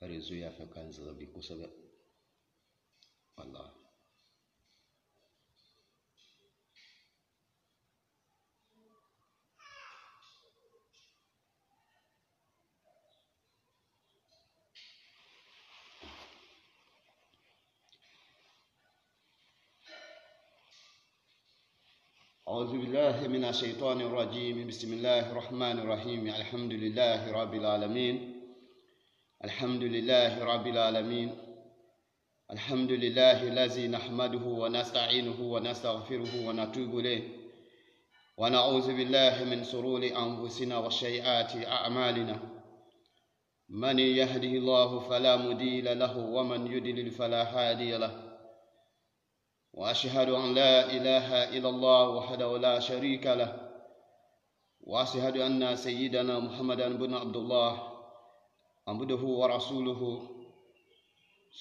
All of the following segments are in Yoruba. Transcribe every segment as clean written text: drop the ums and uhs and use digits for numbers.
réseau ya fɛ kan zɛbi kosɛbɛ wallahi. أعوذ بالله من الشيطان الرجيم. بسم الله الرحمن الرحيم. الحمد لله رب العالمين. الحمد لله رب العالمين. الحمد لله الذي نحمده ونستعينه ونستغفره ونتوب إليه ونعوذ بالله من شرور أنفسنا وسيئات أعمالنا. من يهده الله فلا مضل له ومن يضلل فلا هادي له. وأشهد أن لا إله إلا الله وحده لا شريك له. وأشهد أن سيدنا محمدا بن عبد الله عبده ورسوله.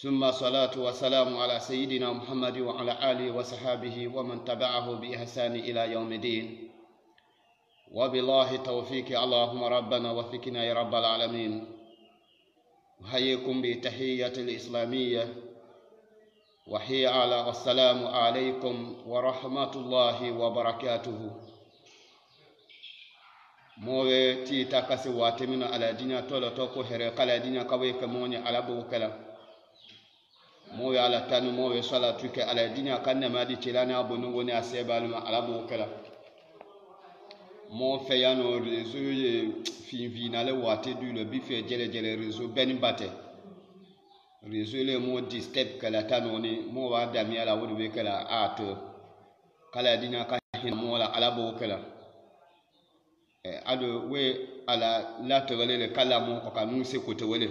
ثم صلاة وسلام على سيدنا محمد وعلى آله وصحابه ومن تبعه بإحسان إلى يوم الدين. وبالله التوفيق اللهم ربنا وفقنا يا رب العالمين. أحييكم بتحية الإسلامية وهي على السلام عليكم ورحمة الله وبركاته. موه تي تاكاسي واتمنا على دينا تولو توكو هرق على دينا كوي كموني على بوكلا موه على تانو موه صلاة توكي على دينا كان مادي تلانا بنو وني أسيبالما على بوكلا موه فيانو ريزو في فينالي واتي دو لبيفي جلي جلي ريزو بني باتي réseau le mo disturb kala tanoni mo wa dami ala wodu be kala ato kala dina ka hin mo la ala bo kala ado we ala la togale le kala mo ko kanu se ko to wele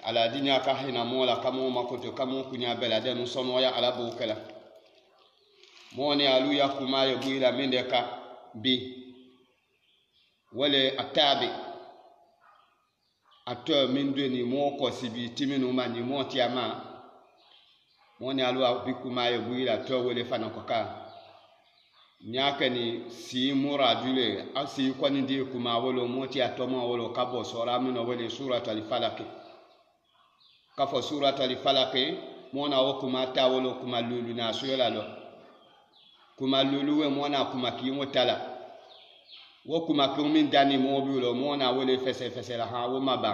ala dina ka hin mo la kamo makoto kamo kunya bela de no sono ya ala bo kala mo ne alu ya kuma ya buila mende ka bi wale atabi ato min doni mo ko sibi timinu ma ni mo tiama mo ni alu abikuma ye buira to wele fana ko ka nyaka ni si muradule asi ko ni di kuma wolo mo ti atoma wolo kabo sora min wele suratul falaq ka fo suratul falaq mo na wo kuma ta wolo kuma lulu na suyola lo kuma lulu we mo na kuma ki mo tala wo kuma min dani mo biulo mo na wole fese la ha wo maba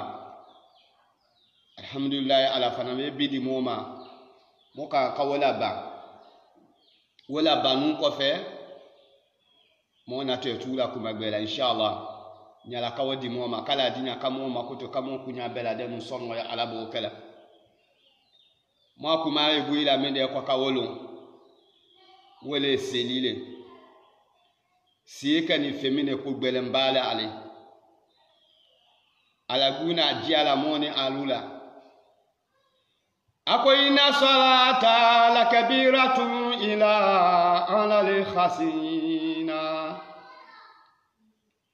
alhamdulillah ala fana me bidi mo ma mo ka wala ba nun ko fe mo na te tula kuma gbela inshallah nyala ka wadi mo ma kala dina kamo ma kuto kamo kunya bela de no songo ya ala bo kala mo kuma e buila mende ko ka wolo wole selile sika ni femine ko gbelembale ale alaguna jiala moni alula ako inna salata la kabiratu ila ala li khasina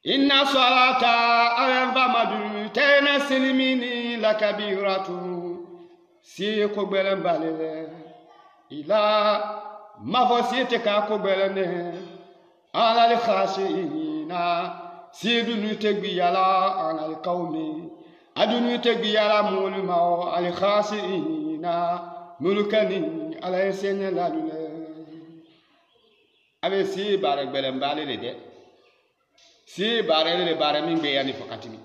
inna salata ayamba madu tena silimini la kabiratu si ko gbelembale ila mafosite ka ko gbelene ala li khasina sidunu tegbiyala ala li qawmi adunu tegbiyala mulma al khasina mulkani ala senya lalule abe si bare gbelembale le de si bare le bare min be yani fakatimi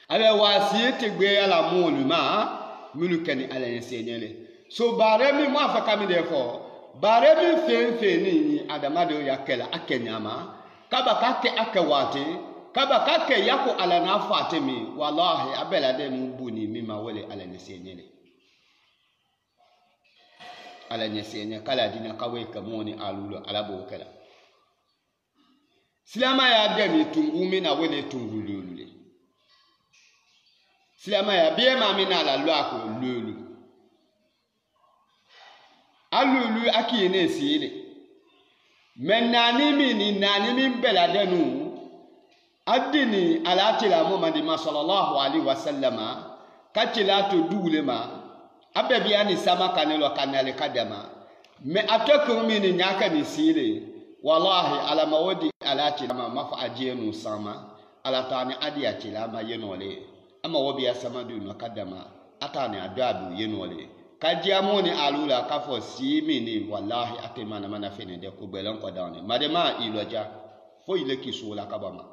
abe wasi tegbiyala mulma mulkani ala senya le so bare mi mo afakami de fo bare bi fenfe ni adamado yakela akenyama kaba kake akewate kaba kake yako ala na fatimi wallahi abela de mbuni mima wale ala nesenyele ala nesenya kala dina kawe kamoni alulo ala bo kala silama ya demi tungumi na wele tungululule silama ya biye mamina la lwako lulu alulu akine sile menani min beladenu adini alatila muhammad sallallahu alaihi wasallama katila to dulema abebiani sama kanelo kanale kadama me atokum min nyaka ni sile wallahi ala mawdi alati ma mafa ajenu sama ala tani adi atila ma yenole ama wobia samadu no kadama atani adabu yenole kajiamoni alula kafo simini wallahi atemana mana fene de ko belan ko dawne madema iloja fo ile kisula kabama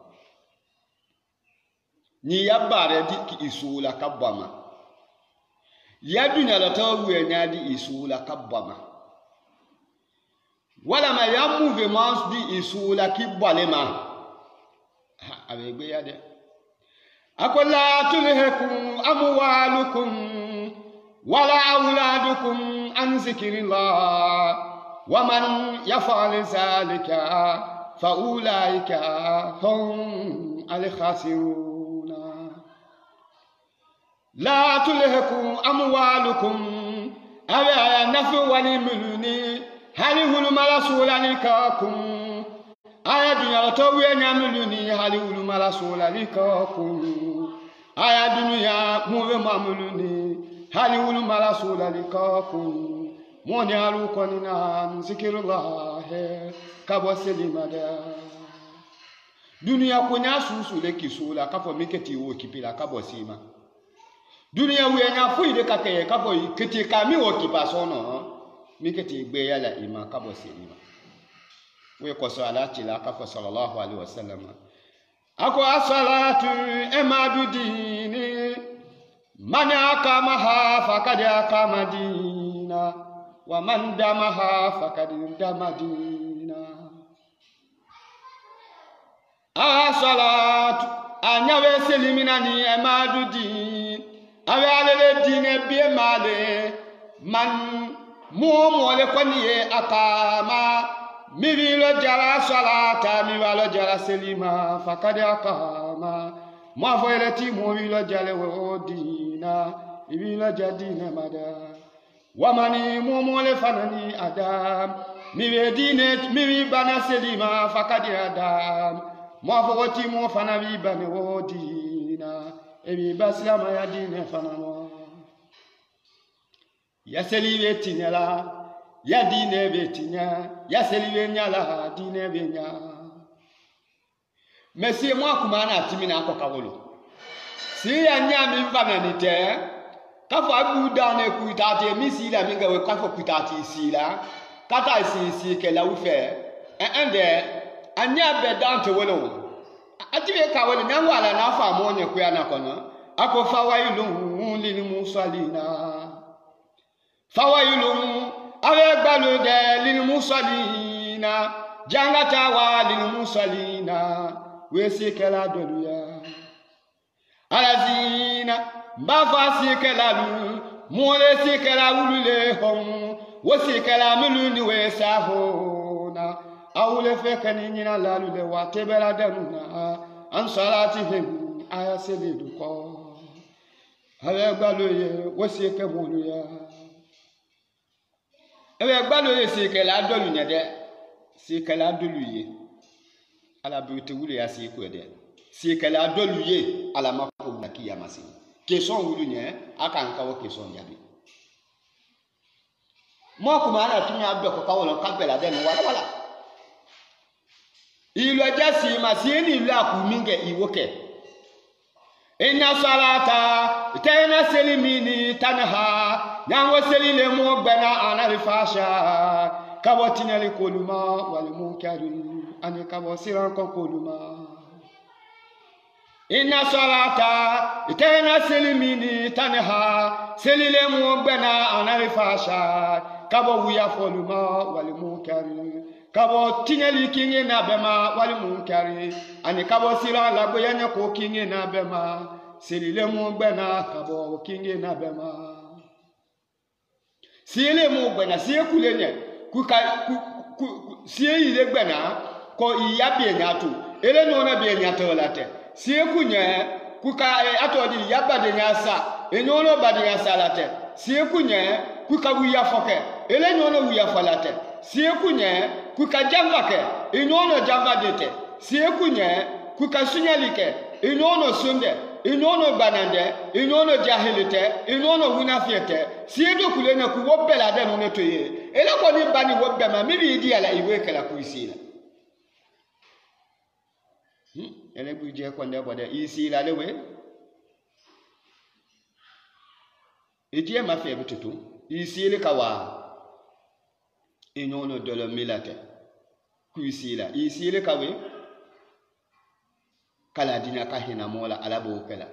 ni yabare di ki isula kabama ya dunya la tawu nya di isula kabama wala ma ya mouvement di isula kibalema abegbe ya de akola tulhikum amwalukum wala auladukum an zikrillah wa man yaf'al zalika fa ulaika hum al-khasirun la tulhikum amwalukum awa nafu wal muluni halihul marasulanikum aya dunya tawe nyamuluni halihul marasulanikum aya dunya muwe mamuluni halihul marasulanikum moni alu konina zikirullah kabo selimada dunya konya susu le kisula kafo miketi wo kipila kabo sima dunya we nya fuide kakeye kafo kiti kami wo kipasono miketi gbe yala ima kabo selima we ko salati la kafo sallallahu alaihi wasallam ako as-salatu emadu dini man akamaha faqad akama dina wa man damaha faqad dama dina as-salatu anyawe selimina ni emadu dini awe alele dine biye male man mo le kwaniye akama miwilo jara salata miwalo jara selima fakade akama mwafoeleti mwilo jale wodina iwilo jadine mada wamani mo le fanani adam miwe dine miwi bana selima fakade adam mwafoti mo fanawi bane wodina ebi baslama ya dine fanano ya seliwe tinela ya dine betinya ya seliwe nyala dine benya mesi mo akuma na timina akokawolo si ya nyami mvananite kafa abuda na kuitati emisi la minga we kafa kuitati sila kata si kela ufe ende anya bedante wolo atibe kawolo nyangwala na afa mo ne kuya na kono akofa wailu lil musalina fawailun awegbaloge lil musalina jangata wa lil musalina wesikela doluya alazina mbafasi lu mole sikela ulule hom wosikela muluni wesahona awle fekani nyina lalule watebela danuna an salatihim ayaseliduko awegbaloye wosike muluya ewe gbalo ye sikela adolu nyede sikela adolu ye ala bute wule ya siku de sikela adolu ye ala mako na kiyamasi question wulu nye aka nka wo question yabi mo kuma na tumi abbe ko kawolo kabela de no wala ilo jasi masini la kuminge iwoke inna salata tayna selimini tanha nyango selile mo gbana anarifasha kabotina likoluma wal munkari ani kabosira ko koluma inna salata tayna selimini tanha selile mo gbana anarifasha kabo wiya foluma wal munkari kabo tineli kinge na bema wal munkari ani kabo sira la boyanya ko kinge na bema selile mo gbana kabo kinge na bema siele mo gbana sie kulenye kuka sie ile gbana ko iya bienya to ele no na bienya to late sie kunye kuka atodi yabade nyasa enyo no bade nyasa late sie kunye kuka wiya foke ele no no wiya falate sie kunye kuka jambake inono jambadete sie kunye kuka sunyalike inono sunde inono banande inono jahilite inono wunafiete sie do kulenya ku wobela de no netoye ele ko ni bani wobema mibi idi ala iwe kala ku isila ele buje ko ndebo de isila lewe Iti ma fe bututu isile kawa inyono dolo milate ku isila isile kawe kala dina ka hina mola alabo kala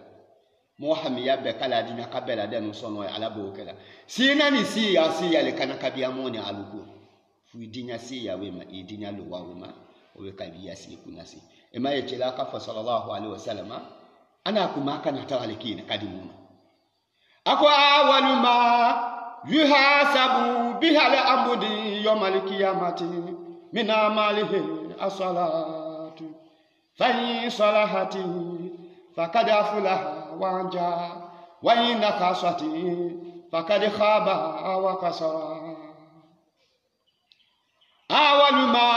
mo hamiya be kala dina ka bela denu sono alabo kala sina ni siya le kana kabia moni alugo fu dinya siya we ma idinya lo wa ma o we kabia si kunasi e ma yechela ka fa sallallahu alaihi wasallam ana kuma kana tawalikina kadimuna ako awalu ma yuhasabu biha al-amudi yawmal qiyamati min amalihi as-salatu fa in salahati faqad aflaha wa anja wa in nakasati faqad khaba wa kasara awalu ma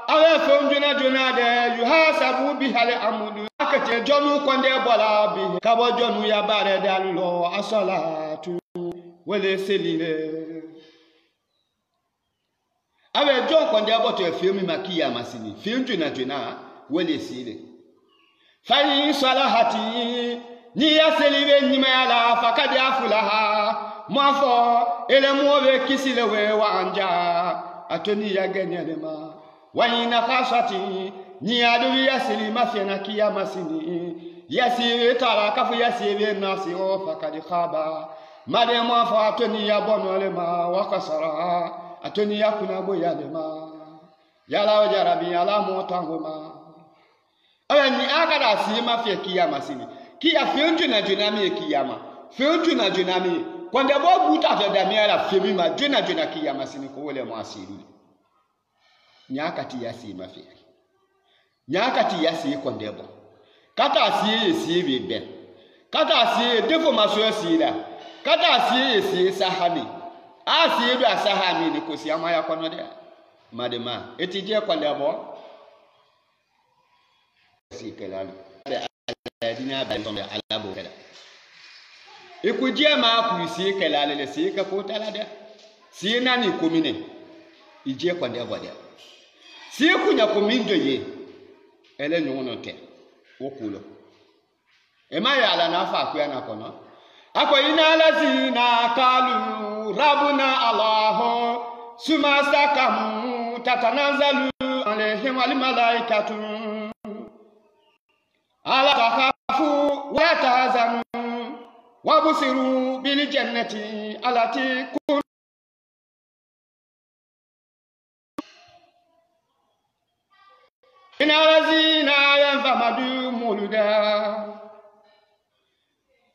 awe fonjuna junade yuhasabu biha al-amudi akete jonu konde bola bi kabo jonu ya bare dalulo as-salatu wele selile awe jon konde boto efemi makiya masini finjuna juna wele sile fayi salahati ni ya selive nyima yala fakadi afulaha mafo ele mowe kisile we wanja atoni ya genyelema wayina khasati ni adu ya selima fena kiyama sini yasiwe tala kafu yasiwe nasi o fakadi khaba made mafo atoni ya bonolema wakasara atoni ya kunabo yalema yala wajarabi yala motangoma awe ni akada sima fe kiyama sini kiya finju na junami kiyama finju na junami kwande bo buta fe damiara femi ma juna kiyama sini ko wole mo asiru nyakati yasi ma fe nyakati yasi kwande bo kata asi be kata asi defo maso sila kata asi sahani asi do sahani ni ko si amaya kono de madema etije kwande bo si kelalo dina ba ndombe alabo kala ikujie ma ku si kelale le si ka ko tala de si nani komine ije kwande bo de si kunya komindo ye ele nyono te okulo e ma ya ala na fa ku ya na kono ako ina lazina kalu rabuna allah sumasakamu tatanzalu alaihim wal malaikatu ala takhafu wa tahzanu wa busiru bil jannati allati kun ina lazina yanfamadu muluda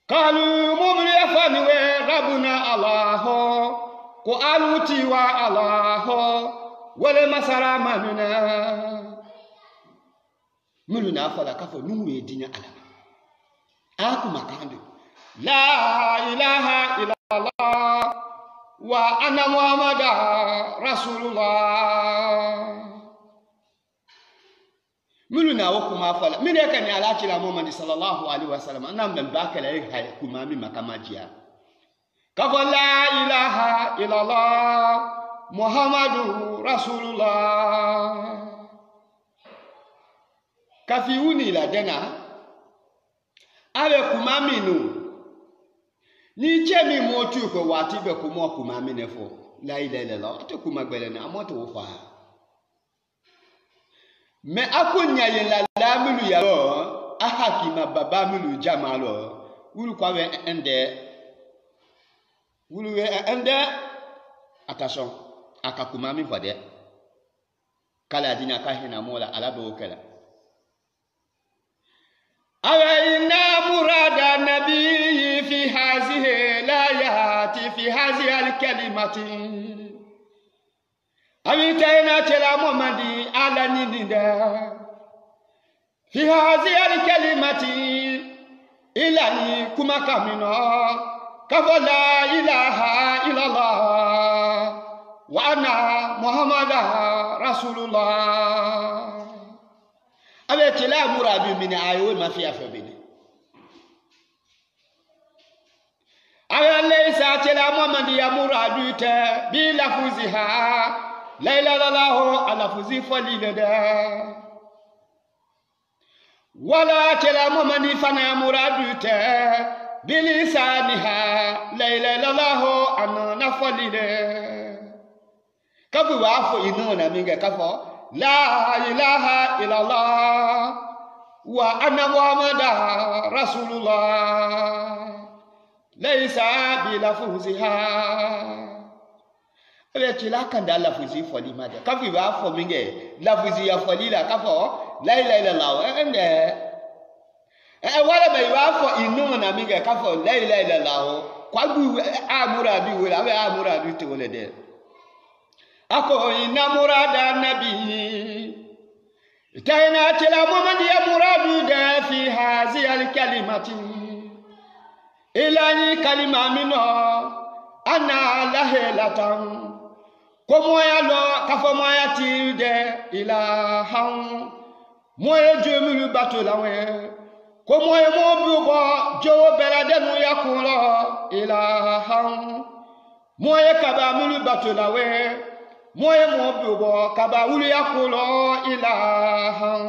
qalu mumri afani wa rabbuna allah ko aluti wa allah wala masara manuna muluna fala kafo nuwe dinya alama aku makande la ilaha illallah wa anna muhammada rasulullah muluna wakuma fala mine kan ala kila muhammad sallallahu alaihi wasallam nan ban bakala hay kuma mi makamajiya kafo la ilaha illallah muhammadu rasulullah kafiuni la dena ale kumaminu ni chemi motu ko wati be kuma kumamine fo la ilaha illallah to kuma gbele na amoto fa me akunya ye la lamulu ya lo ahakima baba mulu jamalo ulu kwa we ende attention akakumami fode kala dina ka hina mola alabo kala أوينا مراد النبي في هذه الآيات في هذه الكلمات أويتنا تلا محمد على نيندا في هذه الكلمات إلهي كما كمنا كفلا إله إلا الله وأنا محمد رسول الله avec la murabi min ayo ma fi afabini ala laysa tala muhammad ya murabi ta bi lafuziha la ilaha illallah ala fuzi falilada wala tala muhammad fana murabi ta bilisaniha la ilaha illallah anana folile kafu wa fo inona minga kafo la ilaha illallah wa anna muhammada rasulullah laysa bilafuziha ale tila kanda lafuzi foli made kafu wa fo minga lafuzi ya folila kafo la ilaha illallah ende wala bai wa fo inona minga kafo la ilaha illallah kwa bu amura bi wala we amura bi to wala de ako ina murada nabi tayna tila muhammad ya muradu da fi hazi al kalimati ilani kalima mino ana lahilatan ko moya lo kafo moya ti de ilahan moya jomulu batolawe ko moye mo bugo jowo beladenu yakulo ilahan moye kaba mulu batolawe moye mo bugo kaba wulu yakulo ilahan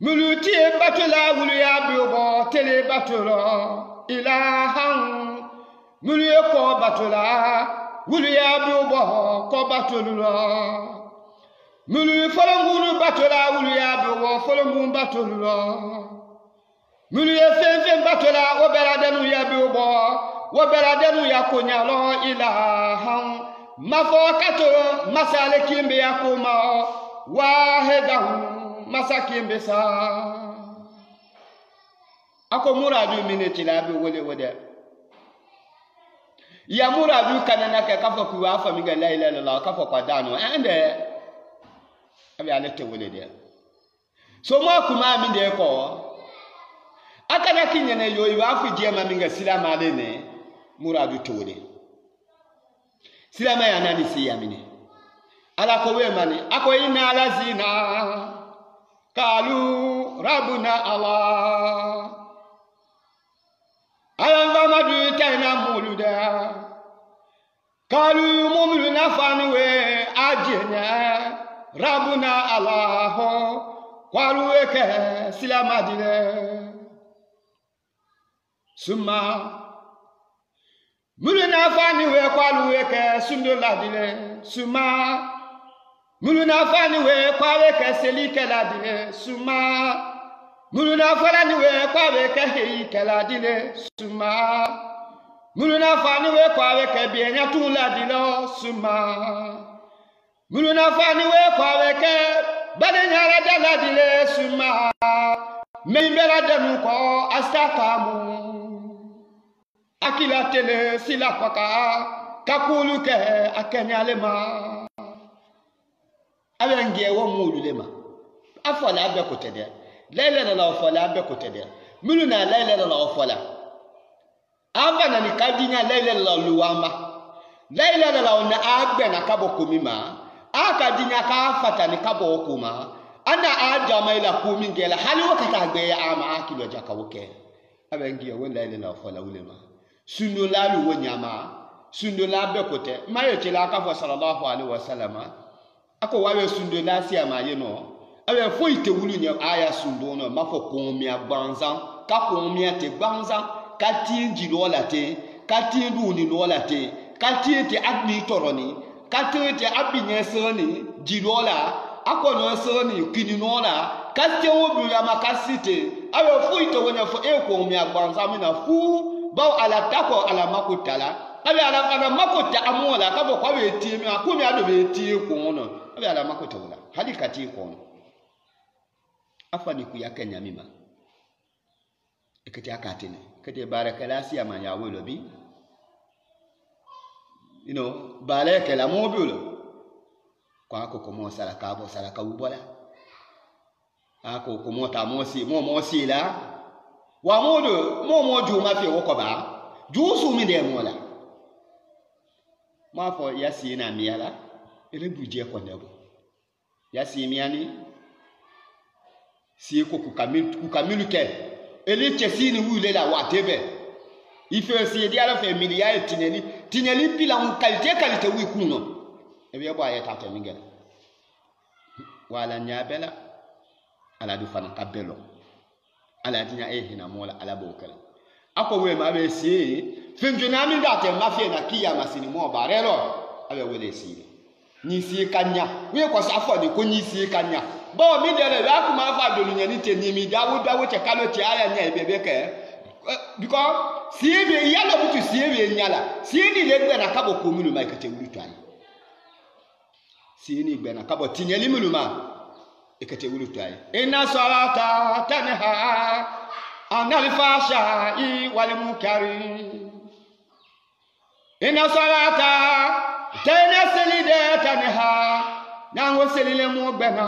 mulu tie batola wulu ya bugo tele batola ilahan mulu ko batola wulu ya bugo ko batola mulu folongulu batola wulu ya bugo folongu batola mulu ye batola wo beladenu ya biubo wo beladenu ya kunyalo ilahan mafakato masale kimbe ya kuma wahidahu masakimbe sa ako muradu mineti labi wole wode ya muradu kanana ka kafo kuwa fa miga la ilaha illallah kafo kwa dano ende abi alete wole de so ma kuma mi de ko akana kinyene yo iwa fu jema minga silama lene muradu tole silama ya nani si yamine ala ko we mani ako ina lazina qalu rabbuna allah ayamba madu tayna muluda qalu mumuluna fanwe ajenya rabbuna allah qalu eke silama dile summa muluna fani we kwalu we ke sundo ladile summa muluna fani we kwawe ke selike ladile summa muluna fani we kwawe ke heike ladile summa muluna fani we kwawe ke bienya tu ladile summa muluna fani we kwawe ke badenya ladile summa membera demu ko astakamu akila tele sila paka kakulu ke akenyalema abengie wo mululema afola abe kotede lele la ofola abe kotede muluna lele la ofola amba ni kadinya lele la luwama lele la ona abe na kabo kumima akadinya ka fata ni kabo okuma ana ajama ila kumingela hali wakata agbe ya ama akilo jakawoke abengie wo lele la ofola ulema sundo lalu wonyama sundo la bekote mayo tela ka sallallahu alaihi wasallam ako wawe sundo la si amaye no awe foite wulu nya aya sundo no mafo komia banza ka komia te banza ka tinji lola te ka tindu ni lola te ka tinti admi toroni ka tinti abinye soni jilola ako no soni kininola ka tewo bu ya makasite awe foite wonya fo e komia banza mina fu baw ala tako ala makutala abi ala makuta amola kabo kwa beti mi akumi ado beti ko no abi ala makuta wala hadi kati ko no afani ku yakanya mima ekati akatene kete barakala si ama ya wolo bi baraka la mobulo kwa ko komo sala kabo sala kabubola ako komo ta mosi la wa modo mo juma fi woko ba jusu mi de mola ma fo yasi na miala ele buje ko ndebo yasi miani si ko ku kamilu ke ele chesi ni wule la watebe ife si di ala fe milia tineli pila un qualité wi kuno e be bo ayata to mingel wala nyabela ala du fana kabelo ala tinya hina mola ala bokala ako we ma be si fim jona mi da te mafia na kiya masini mo barelo abe wele si ni si kanya we ko safo ni ko ni si kanya bo mi de le ya kuma fa do ni te ni mi dawo che kalo ti aya nya bebe ke because si ebe yalo butu si ebe nyala si ni le gbe na kabo ko mi lu mai kete wulu twan si ni gbe na kabo tinyeli mi lu ma ekete wulu twan inna salata tanha anal fashai wal munkari inna salata tanselide tanha nango selile mu gbe na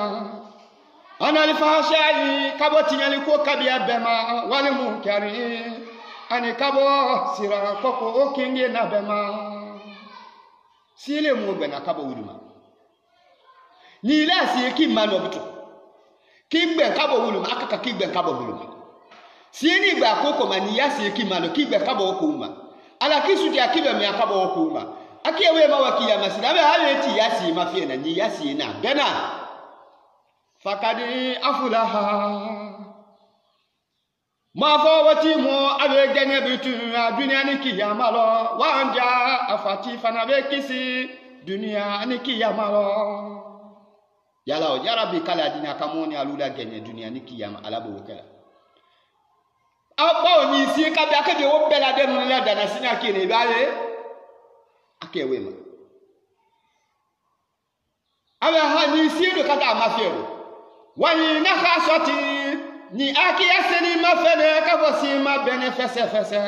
anal fashai kabo tinyeli ko kabia bema wal munkari ani kabo sira koko okinge na bema sile mu gbe na kabo wuluma ni la si ki mano butu ki gbe kabo wuluma akaka ki gbe kabo wuluma si ni gba koko mani ya si ki mano ki gbe kabo okuma ala kisu ti akibe mi akabo okuma akiyewe ma wakiya masina be hale ti ya si mafie na ni ya si na bena fakadi afulaha ma fawati mo abe gene bitu dunia ni kiyama lo wanja afati fana be kisi dunia ni kiyama lo yala o yarabi kala dina kamoni alula gene dunia ni kiyama alabo kala apa oni si ka bi akabe wo bela de no la dana sinya kini bale akewe ma abe ha ni si do kata mafiero wani na khasati ni aki yaseni mafene kafosi ma benefese fese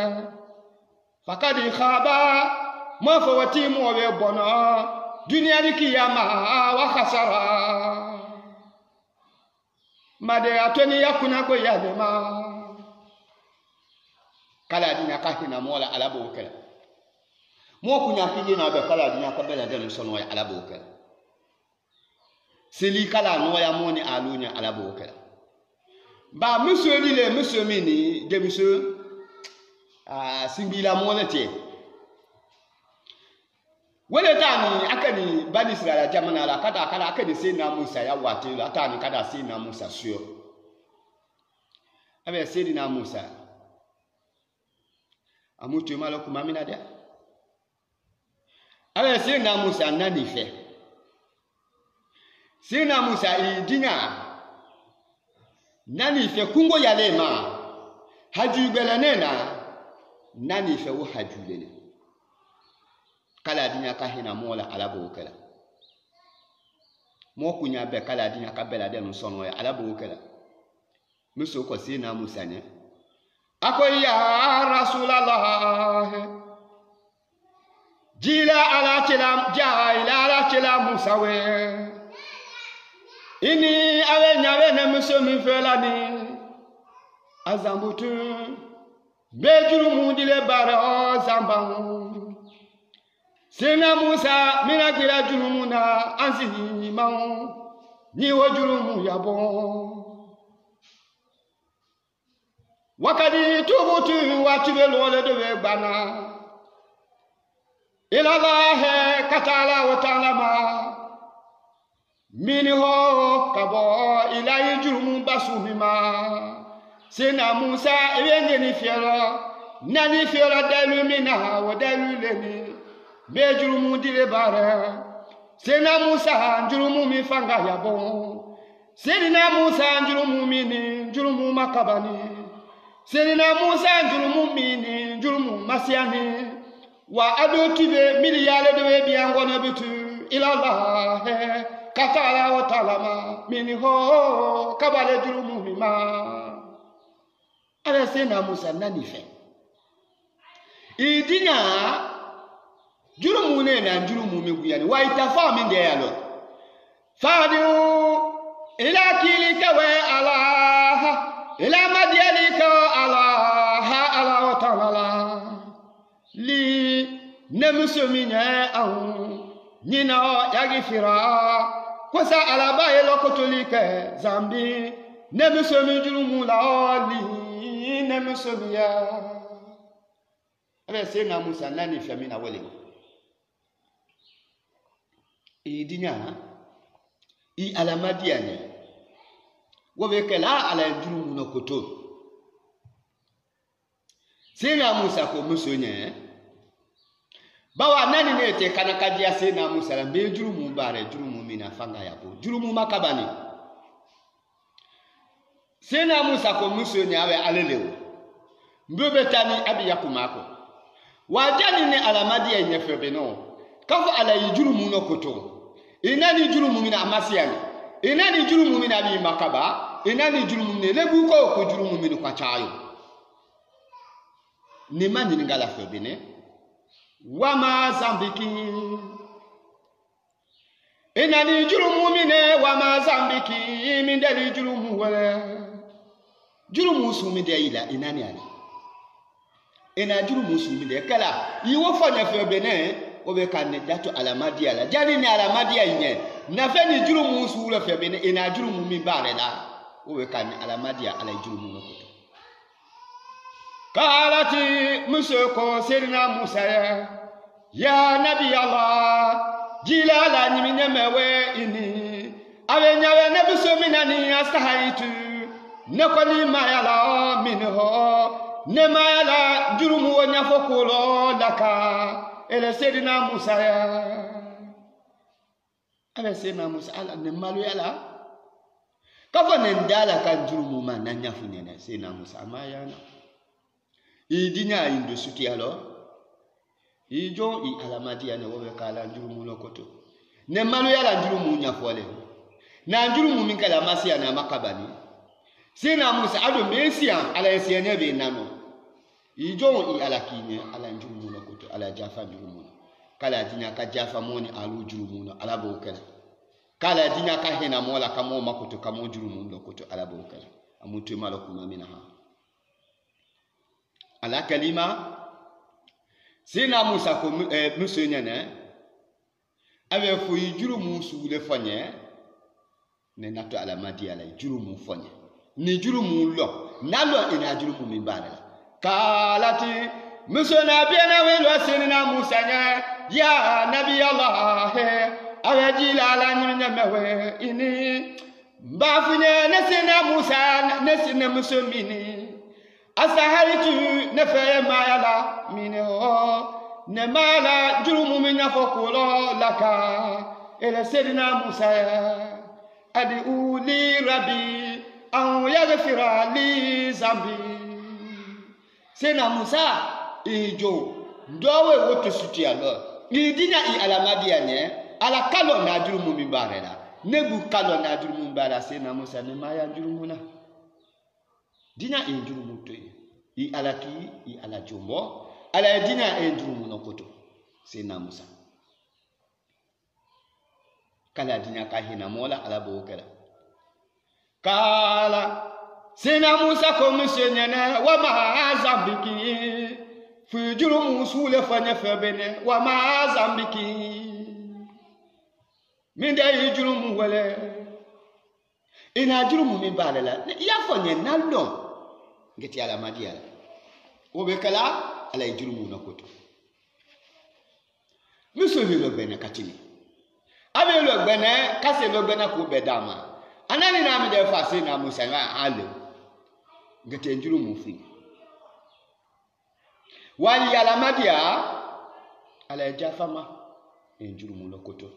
fakadi khaba ma fawati mo we bono dunia ni kiyama wa khasara made atoni yakuna ko yadema kala dinya kahina mola alabo kala mo kunya kije na be kala dinya ka bela de sono ya alabo kala seli kala no ya moni alunya alabo kala ba monsieur ni le monsieur mini de monsieur singila monete wele tani akani bani Israel jamana la kada kala akani se na Musa ya wate la tani kada se na Musa sure abe se na Musa amutu malo kumamina dia abe se na Musa nani fe se na Musa idinga nani fe kungo yalema hajubele nena nani fe wo hajulele kala dinya kahina mola alabo kala mo kunya be kala dinya ka bela de no sono ya alabo kala muso ko sina Musa ne akoya rasulullah jila ala tilam jaila ala tilam Musa we ini awe nyawe ne muso mi felani azambutu bejuru mudile bara zambamu sina Musa mina kira jurumuna anzihi mau ni wajurumu yabo wakadi tubutu watibe lole de bana ila Allah katala wa ta'ala minho kabo ilayi jurumu basumima sina Musa ebenye ni fiero nani fiero dalu mina wa dalu leni be jurumu dile bare sina Musa jurumu mi fanga yabo sina Musa jurumu mini jurumu makabani sina Musa jurumu mini jurumu masiani wa adokibe miliyale de biangono bitu ila Allah katala wa talama minho kabale jurumu mima ala sina Musa nani fe idinya jurumu ne na jurumu meguyani wa itafa min de yalo fadu ila kilika wa Allah ila madiyalika Allah ala wa ta'ala li nemusuminya au nina yagifira kosa alaba elokotolike zambi nemusomi jurumu la oli nemusomiya abe sina Musa nani famina wele idinya i alamadiani wobekela ala jurumu no koto Sena Musa ko musonye bawa nani ne te kana kadia Sena Musa la be jurumu bare jurumu mina fanga yabo jurumu makabani Sena Musa ko musonye awe alelewo mbebetani abi yakumako wajani ne alamadi ya nyefebe no kafu ala jurumu no koto inani jurumu mina amasiani inani jurumu mina bi makaba inani jurumu ne lebu ko jurumu mina kwa chayo ni mani ngala febe ne wama zambiki inani jurumu mine wama zambiki mindeli jurumu wala jurumu sumide ila inani ali ina jurumu sumide kala yiwo fanya febe ne obe kanne dato alamadi ala jani ni alamadi yenye na feni jurumu sura febe ne ina jurumu mi bare la obe kanne alamadi ala jurumu no koto kalati musoko Sena Musa ya nabi Allah jilala nyimine mewe ini awenyawe nebuso minani astahaitu nekoni mayala minho ne mayala jurumu wonya fokulo laka ele Sena Musa ale Sena Musa ala ne malu yala kafa ne ndala kan jurumu mananya funene Sena Musa mayana idinya indo suti alo ijo I alamadi ya ne wobe kala jurumu lokoto ne malu ya la jurumu nyafole na jurumu minkala masi ya na makabani Sena Musa ado mesia ala esiene be nano ijo I alakine ala jurumu lokoto ala jafa jurumu kala dinya ka jafa moni alu jurumu no ala bokela kala dinya ka hena mola kamo makoto kamo jurumu lokoto ala bokela amutu malokuma minaha ala kalima Sena Musa ko musonye ne awe fo jurumu suule fonye ne nato alamadi ala jurumu fonye ni jurumu lo nalo ina jurumu mimbara kalati musona biena welo Sena Musa nya ya nabi Allah awe jilala nyinya mewe ini bafunye ne Sena Musa ne Sena musomini asahaitu nefe mayala mineo ne mala jurumu minya fokulo laka ele Sena Musa adi uli rabi an yaghfira li zambi Sena Musa ijo ndowe wote suti alo idinya I alamadi anye ala kalo na jurumu mimbare la nebu kalo na jurumu mimbara Sena Musa ne maya jurumu na dina jurumu to I alaki I ala jumbo ala dina jurumu no koto Sena Musa kala dina ka hina mola ala bokela kala Sena Musa ko musyenyene wa ma zambiki fu jurumu sule fanya febene wa ma zambiki minde jurumu wele ina jurumu mi balela ya fonye naldo ngeti ala madia obe kala ala jurumu na koto muso lo bene katini abe lo bene kase lo bene ko bedama anani na mi de fa Sena Musa nga ale ngeti jurumu fi wali ala madia ala jafama jurumu na koto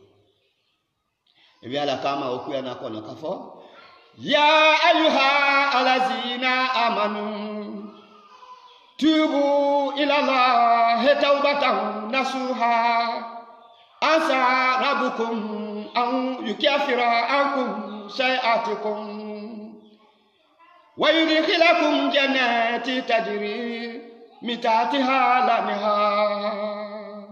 ebe ala kama okuya na kono kafo ya ayuha alazina amanu tubu ila Allah tawbatan nasuha asa rabbukum an yukafira ankum sayi'atikum wa yudkhilakum jannati tajri min tahtiha al-anhar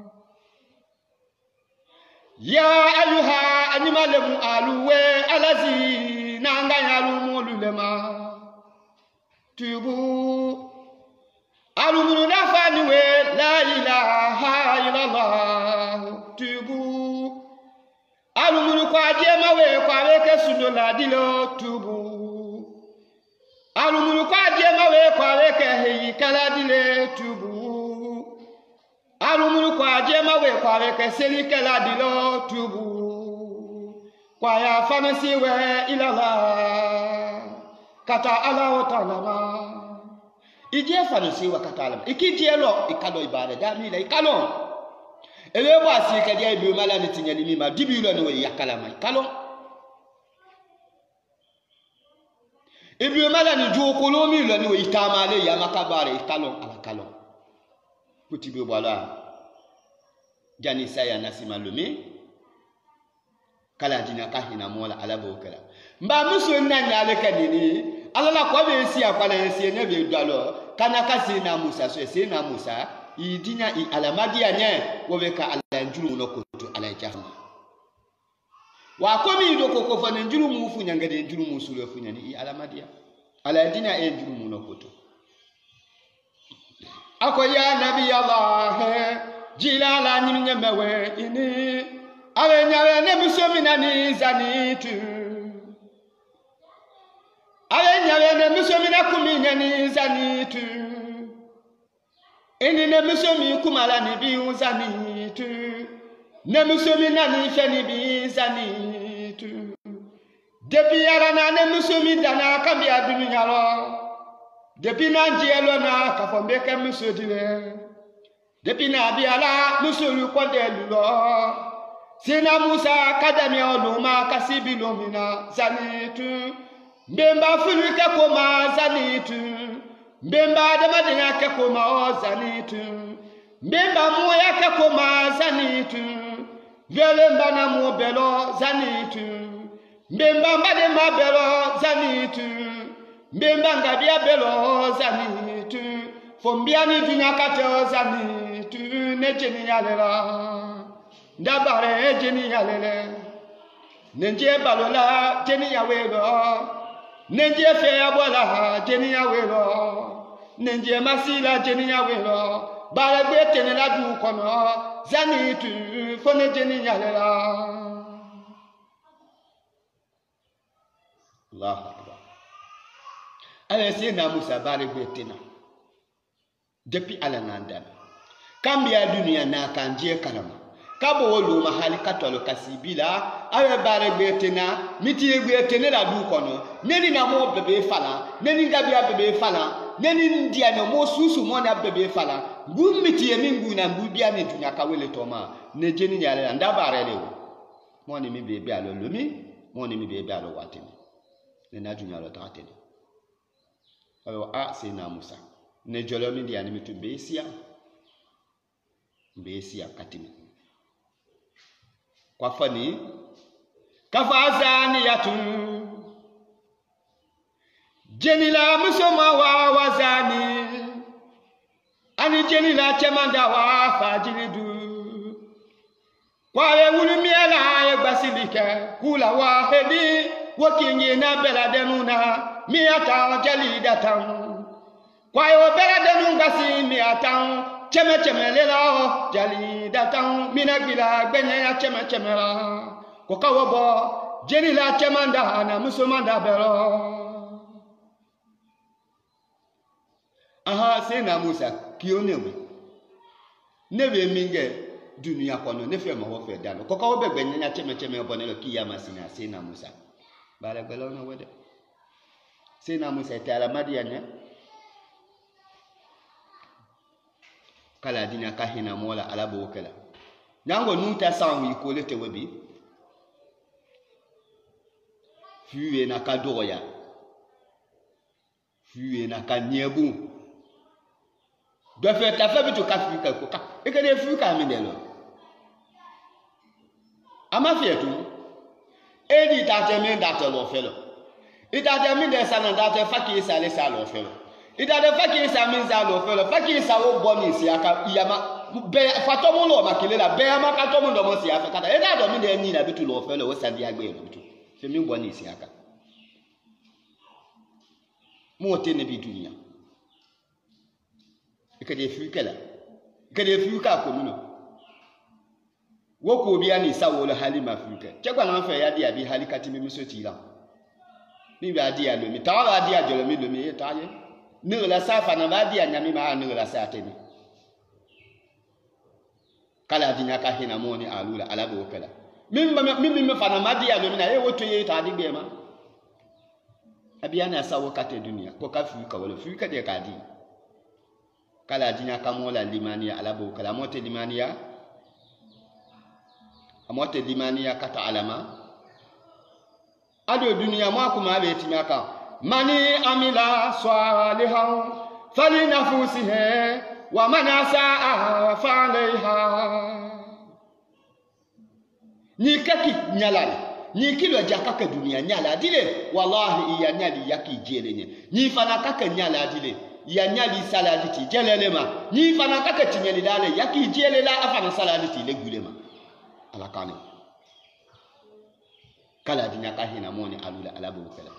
ya ayuha animalum aluwe alazina ngayalumu lulema tubu alumunu nafani we la ilaha illallah tubu alumunu kwa jema we kwa weke sundo la dilo tubu alumunu kwa jema we kwa weke heyi kala dile tubu alumunu kwa jema we kwa weke seli kala dilo tubu kwa ya famasi we illallah kata Allah ta'ala idie fa no si wakata ikidie lo ikalo ibada da mi la ikalo ele bo asi ka dia bi mala ni tinyani mi ma dibi lo no yakala ma ikalo ibi mala ni ju ko lo mi lo ni itama le ya makabare ikalo ala kalo kuti bi bala jani saya nasima lumi kala dina ka hina mola ala bo kala mba muso nanya ale kadini ala la kwa be si akwana ensi ne be dalo kana kasi na Musa so ese na Musa idinya I alamadi anye wo be ka ala njulu no koto ala jafu wa komi do kokko fa njulu mu fu nyangade njulu mu sulu fu nyani I alamadi ala dinya e njulu mu no koto ako ya nabi Allah jilala nyinya mewe ini awe nyawe ne musomina ni zanitu awe nyawe ne musomina kuminya ni zanitu eni ne musomi kumala ni bi zanitu ne musomina ni feni bi zanitu depi yara na ne musomi dana kambi adunya lo depi na njelo na kafombe ke musodile depi na biala musulu kwande lo sina Musa kadami oluma kasibi lomina zanitu mbemba fulika koma zanitu mbemba damadina ke koma zanitu mbemba moya ke koma zanitu velemba na mo belo zanitu mbemba mbade ma belo zanitu mbemba ngabia belo zanitu fombiani dunya kate zanitu nejeni yalela ndabare jeni yalele nenje balola jeni yawelo nenje fe abola jeni yawelo nenje masila jeni yawelo bare gbe tenela du kono zanitu fone jeni yalela Allahu akbar ale sina Musa bare gbe tena depuis ala nandana kambia dunia na kanje karama kabo wolu mahali katolo kasibila awe bare betena miti ebetene la du kono neni na mo bebe fala neni ngabia bebe fala neni ndia no mo susu mo na bebe fala ngumiti emingu na mbubia ne dunya kawele toma ne jeni nyale ndabare lewo mo ni mi bebe alo lumi mo ni mi bebe alo watini ne na dunya lo tatene ayo a se na Musa ne jolo mi dia ni mitu besia katimi kwa fani kafazani yatu jenila musoma wa wazani ani jenila chemanda wa fajilidu kwa wulumiela egbasilike kula wa hedi wokinye na beladenuna miata jalidatan kwa yo beladenu ngasi miatan cheme lela jali datan minagila gbenya cheme la ko kawobo jeni la chemanda na musomanda belo aha se na Musa kionewe nebe minge dunia kono nefe ma wo fe dano ko kawobe gbenya cheme bonelo kiyama sina se na Musa bala belo no wede se na Musa tala madianya kala dina kahina mola alabo wakala nango nuta sanwi ko lete webi fuwe na kadoya fuwe na kanyebu do fe ta fa bitu kafika ko ka e ka de fuka mi de lo ama fietu e di ta te mi da te lo fe lo ita te mi de sana da te fa ki sale sa lo fe lo ita de faki sa minza lo felo faki sa wo boni si aka iyama be fatomo lo makilela be ama katomo ndo mo si aka kata eda do mi de ni na bitu lo felo wo sandi agbe lo bitu se mi boni si aka mo te ne bi dunia ikade fuikala ikade fuika ko mino wo ko bi ani sa wo lo halima fuika chegwa na fa ya dia bi halikati mi so ti la mi ba dia lo mi ta dia jolo mi lo mi ta ye ne la safa na badia nyami ma ne la sateni kala dinya ka hina moni alula alabo kala mimma fana madia lo mina e woto ye ta digbe ma abiana sawo kate dunia ko ka fu ka wala fu ka de ka di kala dinya kamola limaniya alabo kala mote limaniya amote limaniya kata alama ado dunia mo kuma be timaka mani amila salihan falinafusihi wa man asaa fa alayha ni kaki nyalali ni kilo jaka ka dunia nyala dile wallahi iya nyali yaki jelenye ni fana kaka nyala dile ya nyali saladiti jelelema ni fana kaka tinyali dale yaki jelela afana saladiti le gulema ala kane kala dinya ka hina moni alula alabu kala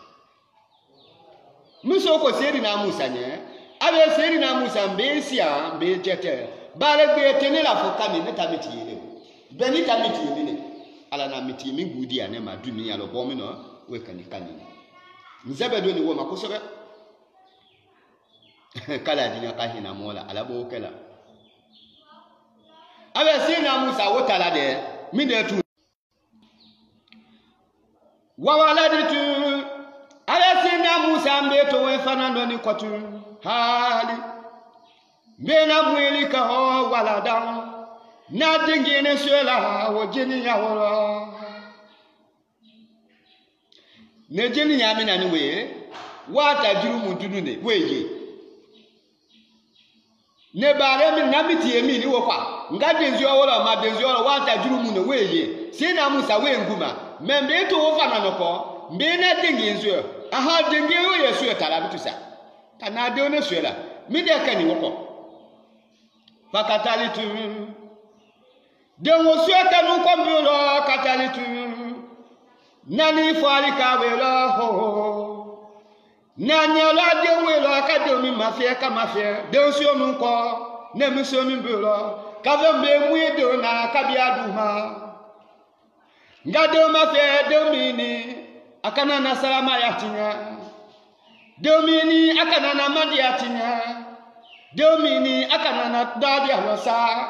muso ko seri na Musa nye abe seri na Musa mbesia mbe jete bare gbe tenela fo kami ne tamiti yele beni tamiti yele ala na miti mi gudi ane ma dunia lo bomi no we kanikani nzebe do ni wo makosobe kala dinya ka hina mola alabo kala abe seri na Musa wo tala de mi de tu wawaladitu alesina Musa mbeto we fanando ni kotu hali mbena mwili ka ho walada na dingine swela wo jini ya woro ne jini ya mina ni we wata juru mudunu ne weje ne bare mi na miti emi ni wo kwa ngadenzi woro ma denzi woro wata juru mu ne weje sina Musa we nguma membe to wo fanano ko mbena dingine zwe aha dingine wo yesu etala bitusa kana de one swela mi de kani woko fakatalitu denwo sweta nu kombulo katalitu nani fali kawelo ho nanyala denwelo akadomi mafia kamafia densio nu ko nemisio mi bulo kavembe muedo na kabiaduma ngado mafia domini akana na salama yatinya domini akana na madi yatinya domini akana na dadi alosa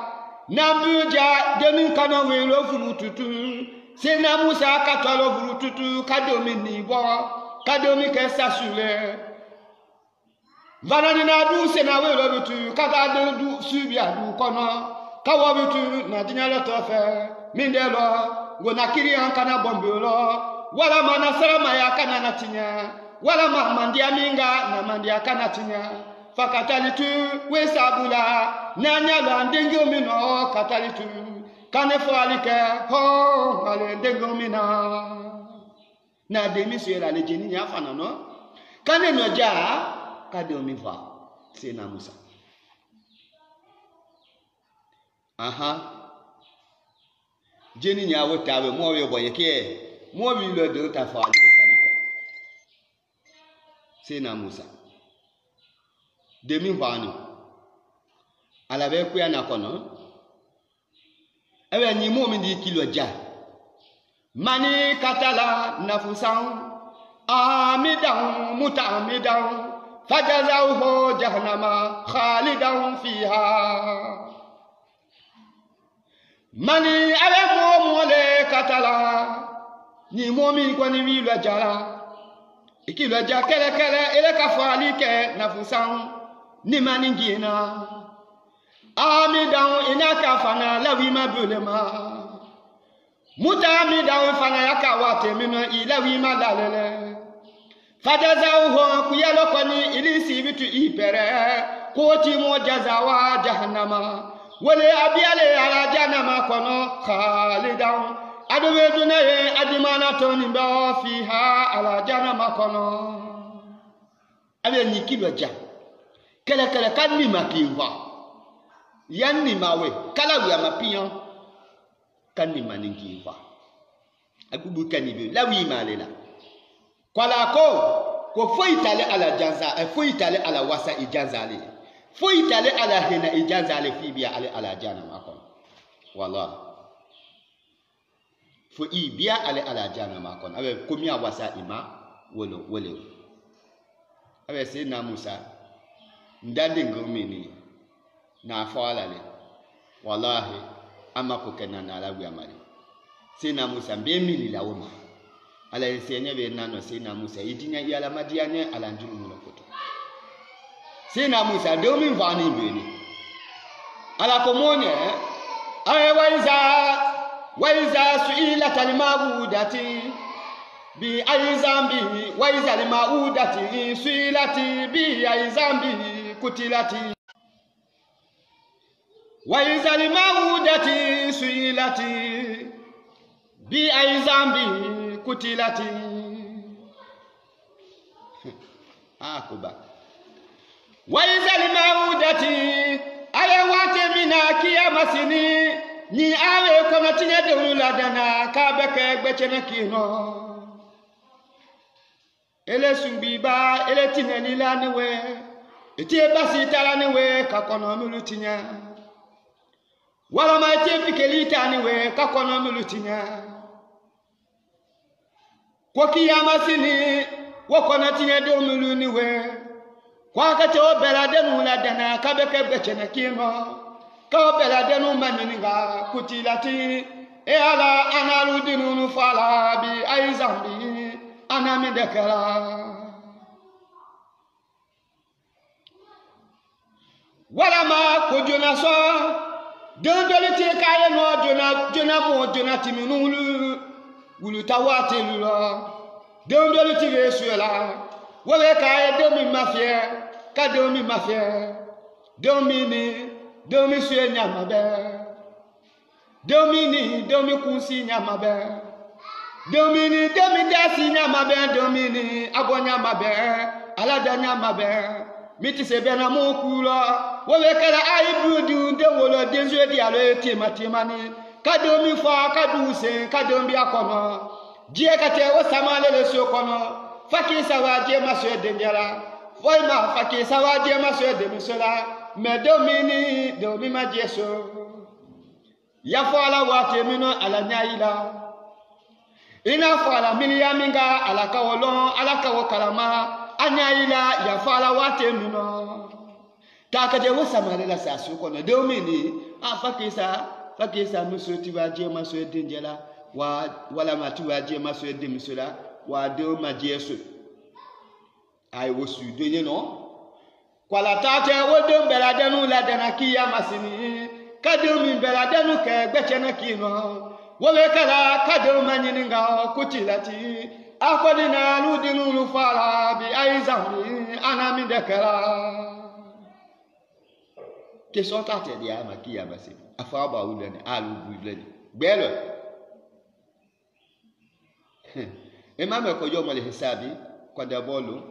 nambuja domin kana welo furututu sena Musa katolo furututu kadomini bo kadomi kesa sule vanani na du sena welo bitu kada du subia du kono kawo bitu na dinyalo tofe mindelo gona kiri ankana bombolo wala mana salama ya kana natinya wala mandia minga na mandia kana tinya fakatalitu we sabula nanya lo ndengo mino katalitu kane falike ho ale ndengo mina na demisio la lejeni nya fana no kane no ja kade omiva se na Musa aha jeni nya wotawe mo we boyeke mo wi lo de ta fa ali kaniko se na Musa demi vani ala be ku ya na kono ewe ni mo mi di kilo ja mani katala nafusan amidan mutamidan fajazahu jahannama khalidan fiha mani ale mo le katala ni mo mi ko ni wi lo jara ikilo ja kele kele ele ka fali ke nafusan ni mani ngina amidan inaka fana lawi mabulema mutamidan fana yakawate mino ilawi madalele fajazahu kuyalo koni ilisi bitu ipere koti mo jazawa jahannama wale abiale ala jahannama kono khalidan adobe dunaye adimana toni ba fiha ala jahannama kono abe nikilo ja kele kele kanni makiwa yanni mawe kala wi amapion kanni maningiwa agubu kanibe lawi malela kwala ko foitale ala janza foitale ala wasa ijanzale foitale ala hena ijanzale fibia ala jana makon wallahi fo ibia ala jana makon abe komia wasa ima wole abe se na Musa ndande ngomini na afalale wallahi ama ko kenana ala wi amali se na Musa mbe mili la woma ala yesenya be nano se na Musa idinya yala madianye ala njulu mulo koto sina Musa domin vani beni ala komonye ay waiza su'ilat al-ma'udati bi ay zambi waiza al-ma'udati su'ilati bi ay zambi kutilati waiza al-ma'udati su'ilati bi ay zambi kutilati akuba waiza al-ma'udati ayawate mina kiyamasini ni awe kono tinye de uladana ka beke gbechene kino ele sumbiba ele tineni laniwe etie basi talaniwe ka kono mulutinya wala ma etie pikelita niwe ka kono mulutinya kwa kiyamasini wakona tinye de muluniwe kwa kacho belade uladana ka beke gbechene kino ka belade nu maninga kutilati e ala analudinu fala bi aizambi anamidekala wala ma kujuna so dondoliti kaye no juna timinulu wulu tawati lulo dondoliti vesuela wala kaye domi mafie ka domi mafie domi suye nyamabe domi kunsi nyamabe domi dasi nyamabe domi abo nyamabe alada nyamabe miti sebe na mokulo wowe kala aibudu de wolo dezo di alo timatimani kadomi fa kaduse kadombi akono die kate o samale le sokono faki sawaje maso denjala foima faki sawaje maso demisola me domi ma jeso ya fala wate mino ala nyaila ina fala miliyaminga ala kawolon ala kawokalama anyaila ya fala wate mino takaje wosamale la sasu kono domini fakisa muso tiwaje maso denjela wala matiwaje maso demisola wa do ma jeso ay wosu donye no kwala tate wodom beladenu ladana kiya masini kadomi beladenu ke gbechena kino wowe kala kadom manyininga kutilati akodina ludinu lufala bi aizami anamidekala ke so tate dia makiya masini afaba ulani alu bulani gbelo emame ko yo mole hisabi kwa dabolo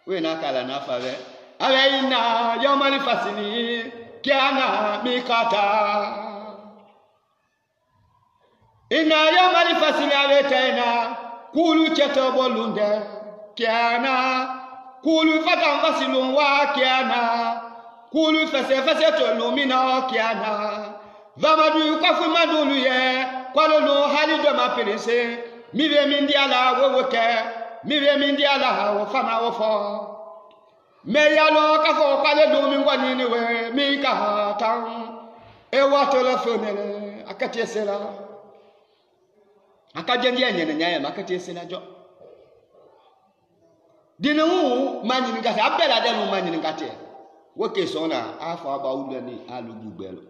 we na kala na fawe awe ina yo mali fasini kiana mikata ina yo mali fasini awe tena kulu cheto bolunde kiana kulu fata fasilun wa kiana kulu fese to lumina kiana vamadu kafu madulu ye kwalolo halido mapelese mive mindiala wowoke mive mindiala wo fama wo fo me yalo kafo kwale do mi ngwani ni we mi ka tan e wa telephone akati sela akajendia nyene nyaya makati sela jo dinu manyi ngati abela de mu manyi ngati woke sona afa ba ulani alugugbelo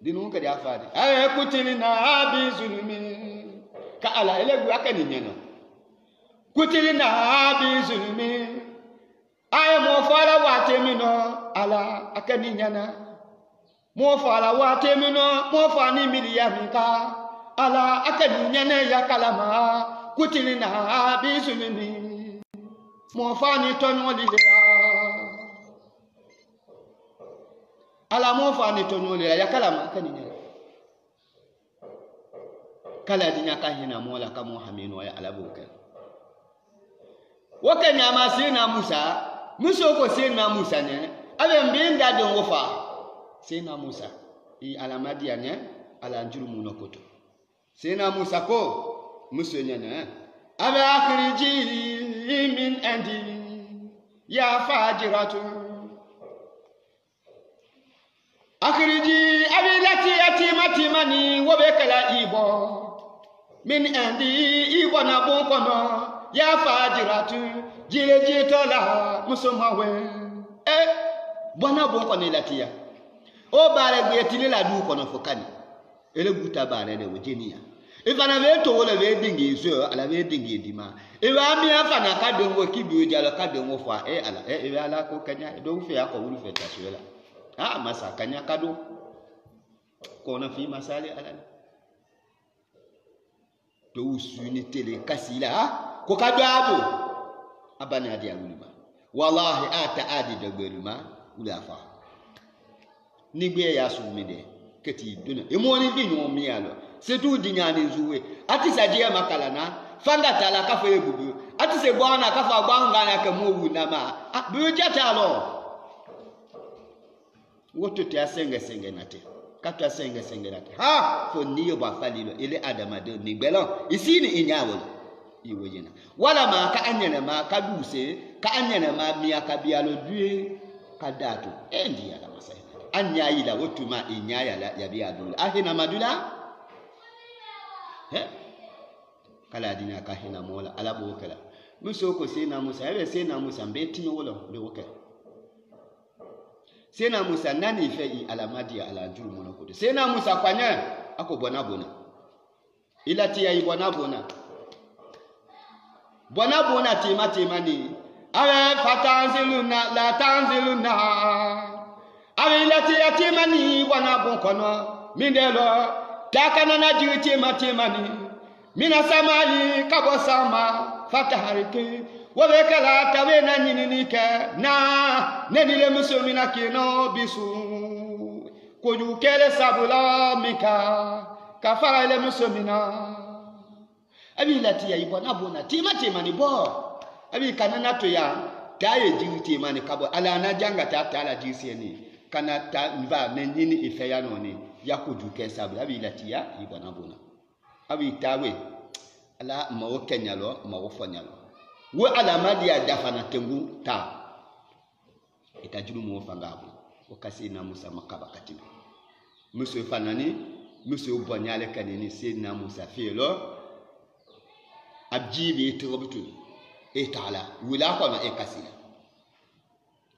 dinu ka dia fadi ay kutili na abi zulmi ka ala elegu akani nyeno kutili na abi zulmi ay mo fara wate mino ala akani nyana mo fara wate mino mo fani miliyamika ala akani nyana ya kalama kutili na abi zulmi mo fani tonyo lila ala mo fani tonyo lila ya kalama akani nyana kala dinya kahina mola kama hamino ya alabuka wakanya masina Musa ko sina Musa ne abe mbinda de ngofa sina Musa I alamadi anya ala njuru nokoto sina Musa ko Musa ne abe akhriji min andi ya fajiratu akhriji abilati yatimati mani wobekala ibo min andi ibo na bonkono ya fajiratu jile jitola musomawe bwana bon kono latia o bare gbe la du kono fokani ele buta bare le wojenia e fana be to wole be dingi so ala be dingi dima e wa mi afana ka do wo kibi o jalo ka do wo fa ala ko kanya do fe ako wulu fe taswela masa kanya kado ko na fi masali ala to usuni tele kasila ko kado abo abana dia wuluma wallahi ata adi de gbeluma ulafa nigbe ya sumide keti duna e mo ni dinu mi alo se tu dinyane zuwe ati sajia makalana fanga tala ka fe bubu ati se bwana ka fa gbanga na ka mu na ma bu jata lo woto te asenge nate kato asenge nate fo niyo ba falilo ile adama de ni gbelon isi ni inyawo iwo yena wala ma ka anyana ma ka duse ka anyana ma mi aka bialo due ka datu endi ala masai anya ila wotu ma inyaya la ya biadula ahina madula kala dina ka hina mola ala bo kala muso ko sena musa ebe sena musa mbeti no wolo de woke sena musa nani fe i alamadi ala njuru mono ko sena musa kwanya ako bona ila ti ya bona tema ni awe fatanziluna la tanziluna awe ila ti ya tema ni bona bon kono mindelo takana na jiri tema ni mina samali kabo sama fataharike wabekala tawena nyinini ke na nenile musumina kino bisu koju kele sabula mika kafara ile musumina abi lati ya ibona bona tema ni bo abi kanana to ya taye jiri tema ni kabo ala na janga ta ala jisi ni kana ta nva nenini ifeya no ni yakuju ke sabula abi lati ya ibona bona abi tawe ala mawo kenyalo mawo fanyalo wo alama dia dafana tengu ta itajuru mo fangabu wakasi na Musa makaba katibu muso fanani muso bonyale kanini sidna Musa felo abjibi turubutu taala wala ko na kasila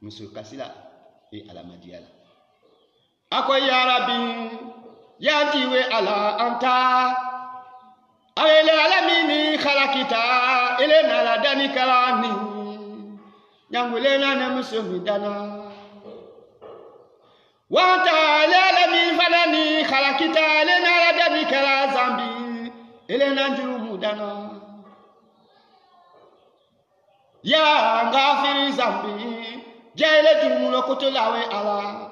muso kasila alama dia ako ya rabbi ya diwe ala anta awele alamini khalakita elena la dani kalani nyangulena na musumi dana wanta alamini falani khalakita elena la dani kala zambi elena njurumu dana ya ngafiri zambi jele dumulo kotolawe ala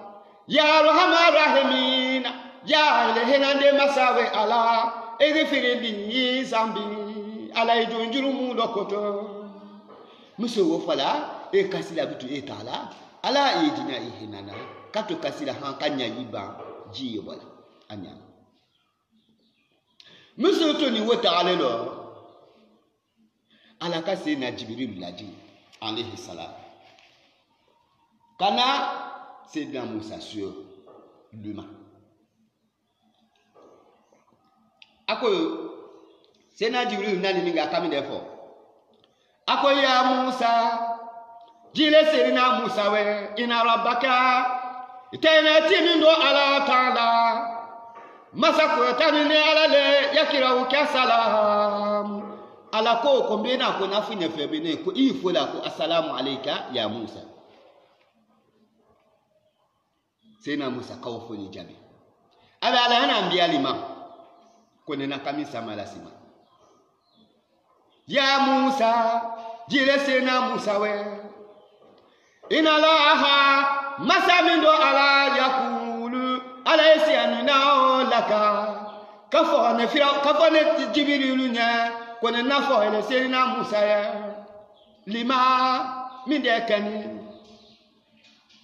ya rahman rahimina ya elehena de masawe ala egefireli zambi ala idunjuru mu lokoto muso wo fala kasila bitu taala ala idina ihinana kato kasila hankanya yiba jiyo bala anya muso to ni wota alelo ala kasi na jibril ladi alayhi salam kana sedna Musa sur luma ako sena jibril nani ninga kami defo ako ya Musa jile serina Musa we ina rabbaka itena timindo ala taala masako tanini ala le yakira uka salam ala ko kombena ko nafine febene ko ifola ko assalamu alayka ya Musa sena Musa kawfoni jabi ala ala hana ambiya lima konena kamisa malasima ya Musa jile sena Musa we ina laha masamindo ala yakulu ala isianina laka kafone jibrilu nya konena fo ele sena Musa ya lima mindekani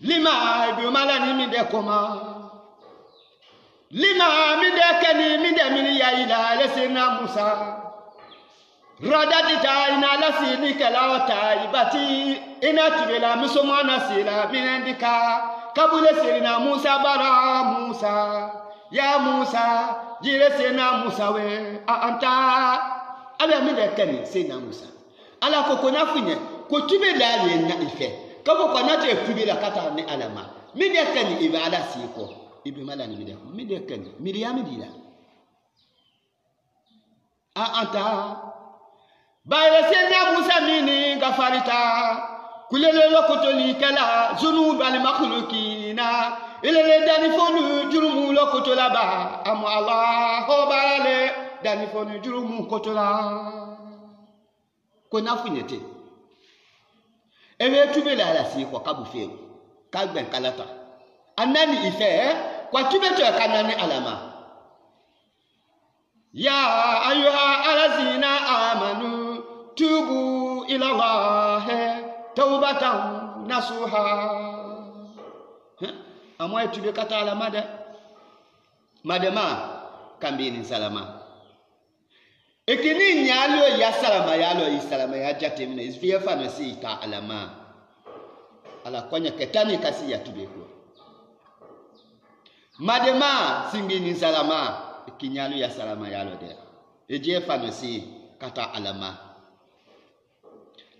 lima bi malani mindekoma lima mindekani mindemini ya ila lesina Musa radadita ina lasini kalawata ibati ina tubela musomana sila minendika kabule sirina Musa bara Musa ya Musa jire sina Musa we anta ala mindekani sina Musa ala ko ko nafunye ko tube dali na ife ko ko na te tube la kata ni alama mi de kan ibada si ko ibe mala ni mi de kan mi ya mi dila a anta bayre senya musa mini gafarita kulele lokotoli kala zunub al makhluqina ilele dani fonu jurumu lokotola ba amu allah ho balale dani fonu jurumu kotola ko nafunyete ebe tube la si ko kabu fe ka gben kalata anani ife kwa tube to kanani alama ya ayuha alazina amanu tubu ila allah tawbatan nasuha amwa tube kata alama de madema kambini salama ekini nyalo ya salama yalo isalama ya jate mina isfiya fana si ta alama ala kwanya ketani kasi ya tubeko madema singini salama kinyalo ya salama yalo de eje fana si kata alama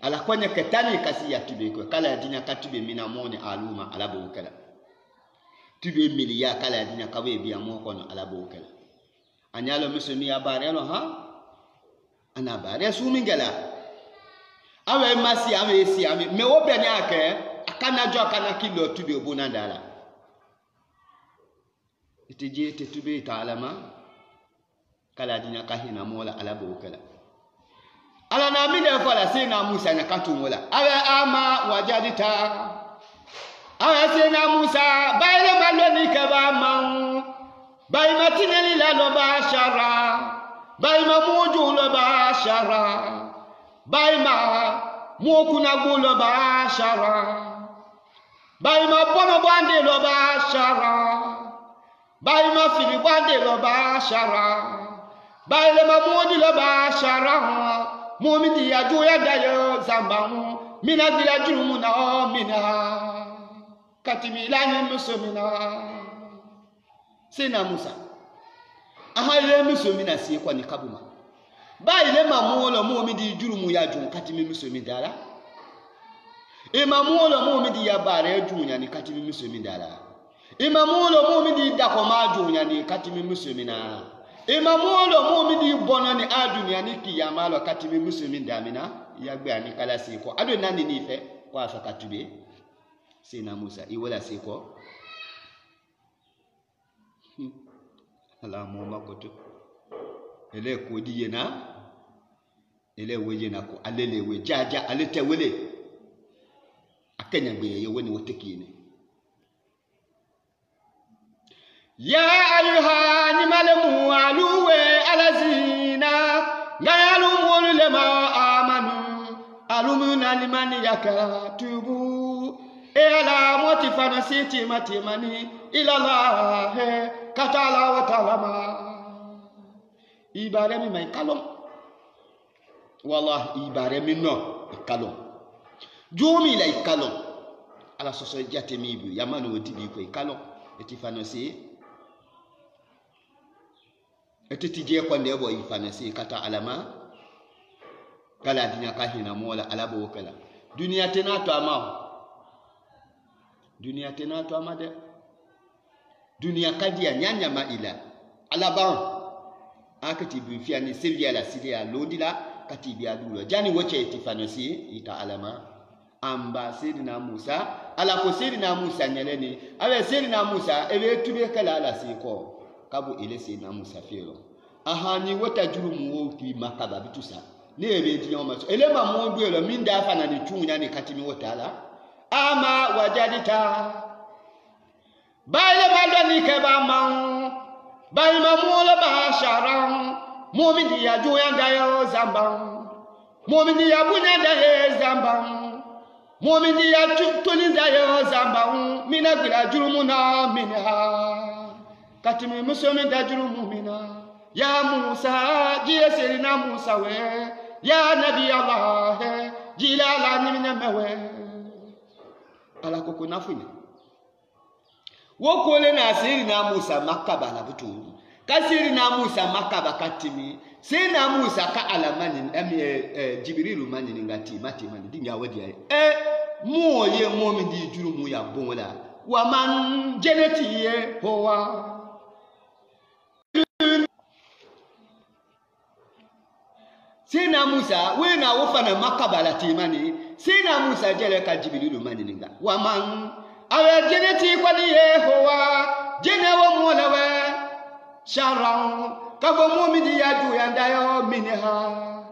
ala kwanya ketani kasi ya tubeko kala dinya katube mina moni aluma ala bokala tube miliya kala dinya kawe biya mo kono ala bokala anyalo misumi ya barelo ha ana bare su mingela awe masi ame esi ame me obe ni ake akana jo akana kilo tube obuna ndala itije te tube ta alama kala dinya kahina mola ala bokala ala na mi de fala sina musa na katumola awe ama wajadita awe sina musa baile maloni kaba man bai matineli la no bashara bai ma moju lo bashara bai ma mokuna gulo bashara bai ma pono bande lo bashara bai ma fili bande lo bashara bai le ma moju lo bashara momidi ya joya dayo zambamu mina bila jurumu na mina katimilani musomina sina musa aha ile musomina si kwa ni kabuma ba ile mamuolo momidi jurumu ya jun katimi musomi dala e mamuolo momidi ya bare junya ni katimi musomi dala e mamuolo momidi dakoma junya ni katimi musomina e mamuolo momidi bono ni adunya ni kiyamalo katimi musomi damina ya gbe ani kala si ko ado nani ni fe kwa fa katube sina musa iwala si ko ala mo makoto ele ko diye na ele weje na ko alele we jaja alete wele akenya gbe ye woni wotekine ya ayuha ni malamu aluwe alazina ngayalu mulu lema amanu alumuna limani yakatubu ela motifana siti matimani ila Allah katala wa talama ibare mi mai kalom wallahi ibare mi no kalom jumi la kalom ala soso jate mi bu yamanu woti bi ko kalom etifana si etiti je ko ndebo ifana si kata alama kala dinya kahina mola alabo kala dunia tena to ama dunia tena to amade dunia kadia nyanya maila alaban akati bi fiani silvia la sidia lodila kati bi adulo jani woche itifanasi ita alama amba sidina musa ala ko sidina musa nyeleni awe sidina musa ebe tube kala ala siko kabu ile sidina musa fero ahani wota jurumu wo ti makaba bitusa ne ebe ti yoma so ele ma mo duelo minda fa na ni tunya ni katimi wotala ama wajadita baile maloni keba man baile mamulo basharan momidi ya joya dayo zamban momidi ya bunya dayo zamban momidi ya tuni dayo zamban mina gila jurumu na minha katimi musomi da jurumu mina ya musa jiye serina musa we ya nabi allah jilala ni mina mewe ala koko nafunya wokole na siri na musa makaba na butu kasiri na musa makaba katimi Sena Musa ka alamani Jibrilu mani ngati mati mani dinga wadi mo ye mo mi di juru mu ya bonla wa man jeneti ye hoa Sena Musa we na wo fana makabala timani Sena Musa jele ka Jibrilu mani nga wa man awe jeneti kwa ni ye hoa jene wo mo lewe sharan kabo mumidi ya ju ya ndayo minha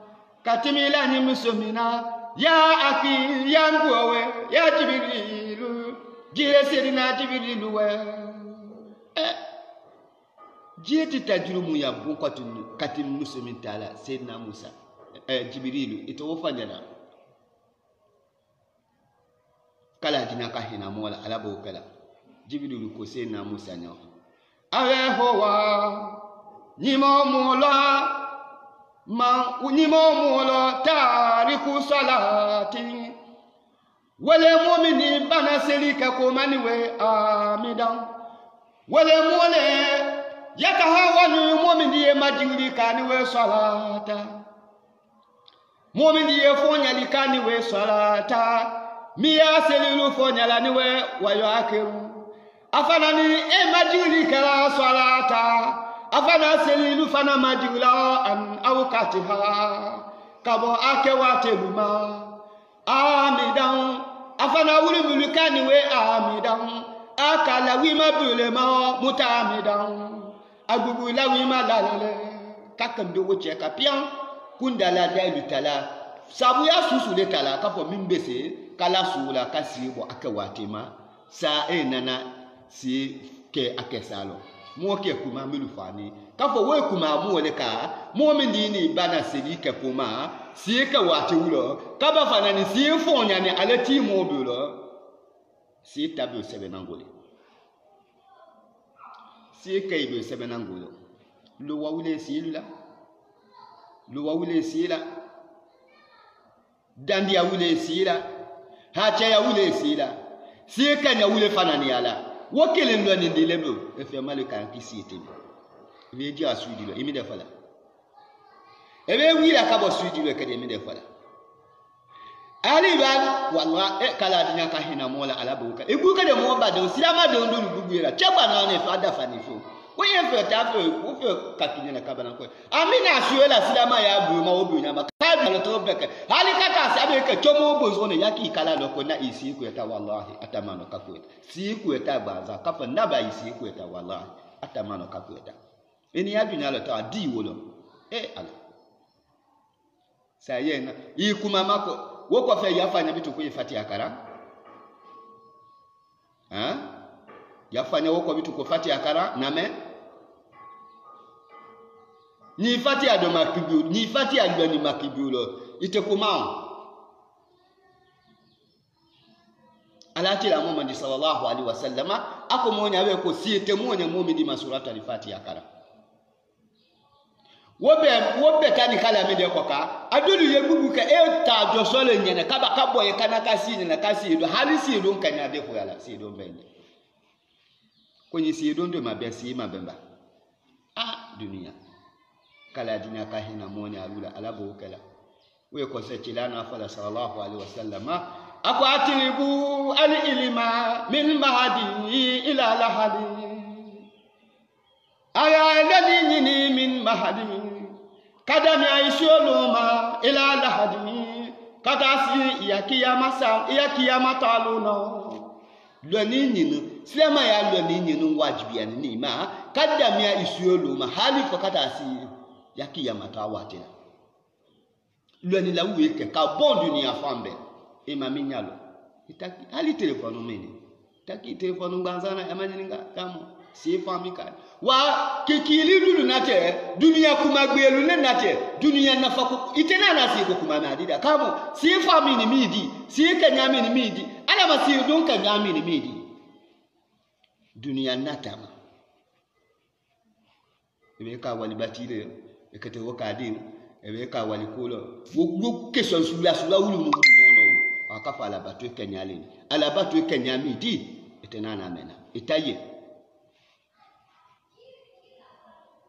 katimila ni musomina ya aki ya ngwewe ya Jibrilu jire serina Jibrilu we jiti tajrumu ya bunko tunu katim musomin tala Sayyidina Musa Jibrilu ito wofanyana kala dina ka hina mola alabo kala Jibrilu ko Sayyidina Musa nyo awe howa Nimo mulo tariku salati wale mu'mini bana selika ko maniwe amidan wale mole yakahawanu mu'mini ye majiri kaniwe salata mu'mini ye fonyali kaniwe salata miya selilu fonyala niwe wayo akeru afanani e majiri kala salata afana selilu fana majula an awkatiha kabo ake wateluma amidan afana wuli mulukani we amidan akala wima bulema mutamidan agugula wima lalale kakambe woche kapian kundala dailu tala sabu ya susu le tala kafo mimbese kala sula kasibo ake watima sa nana si ke ake salo mo ke kuma milu fani kafo we kuma mo le ka mo min dini bana seli ke kuma si ke wati wulo kaba fana ni si fonya ni alati mo bulo si tabu sebenangole si ke ibe sebenangolo lo wawule sila lo wawule sila dandi ya wule sila hacha ya wule sila si ke nya wule fana ni ala wakilin lo ni dilebo efe malika kisiti we ji asudi lo imi de fala ebe wi la kabo sudi lo kede imi de fala ali ban wallahi kala dinya ka hina mola alabuka ibu kede mo ba de silama de ndo luguera cheba na ne fa da fani fo we ye fe ta fe ku fe kakinya na kabana ko amina suela silama ya bu ma obi nyama ka bi lo to beke hali kata sabe ke chomo bozo ne yaki kala lo ko na isi ku eta wallahi atamano ka ku si ku eta baza ka fa na ba isi ku eta wallahi atamano ka ku eta eni ya dunya lo ta di wolo ala sayena ikuma mako woko fe yafanya vitu kuifati akara yafanya woko vitu kufati akara name ni fati ado makibu ni fati ado ni makibulo itekumao alati la Muhammad sallallahu alaihi wasallama akomonya we ko siete muone muumidi masurata alifati akara wobe tani kala mede koka adulu yebubuka eta josole nyene kaba kaboye kana kasini na kasido hali sido nkanya defo yala sido mbende kwenye sido ndo mabesi mabemba dunia kala dunia kahina moni alula alabo kala we ko se chilana fala sallallahu alaihi wasallama ako atilibu al ilma min mahadi ila lahadi aya ladini min mahadi kadami aishuluma ila lahadi kadasi ya kiyama taluno lonini silama ya lonini wajibi ni ma kadami aishuluma hali fakatasi ya kiyama tawatila loni la weke ka bon dunia fambe e maminyalo itaki hali telefono mene taki telefono banzana amaninga kamo si famika wa kikili lulu nate dunia kumagbelu ne nate dunia nafaku itena nasi ko kuma madida kamo si famini midi si kanyami ni midi ala masi don kanyami ni midi dunia natama ebe ka wali batile ekete wokadi ebe ka wali kulo wo question sula wulu mu no akafa ala batu kenyali ala batu kenyami di itena na mena itaye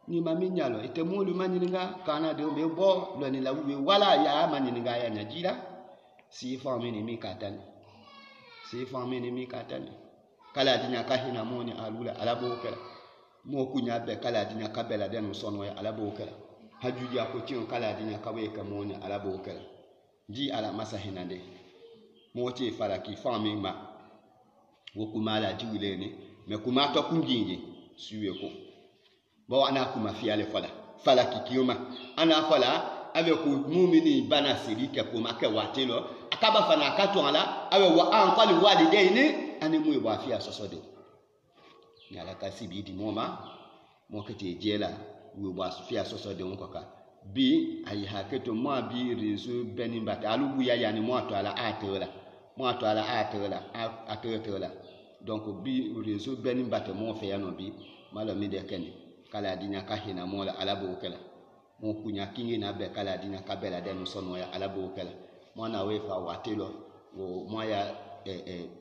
ni maminyalo ite mulu manininga kana de be bo lo ni la wi wala ya manininga ya nyajira si famini mi katani kala dinya kahina moni alula alabo kala mo kunya be kala dinya kabela den sono ya alabo kala hajuja ko tin kala dinya kawe ka moni alabo kala di ala masahinande mo ti faraki fami ma wo kumala diwile ni me kuma to kunjinje suwe ko bo ana kuma fiale fala kikioma ana fala avec mumini bana sirike kuma ke watelo akaba fana katwala awe wa anqali walidaini ani mu wa fiya sosode yala kasibi di moma mo kete jela we wa fiya sosode on koka bi ayi haketo mo bi rezo benin bata alugu ya yani mo atwala atela donc bi rezo benin bata mo fe yano bi malo mi de kene kala dinya kahina mo la alabo kala mo kunya kingi na be kala dinya kabela den sono ya alabo kala mo na we fa watelo wo mo ya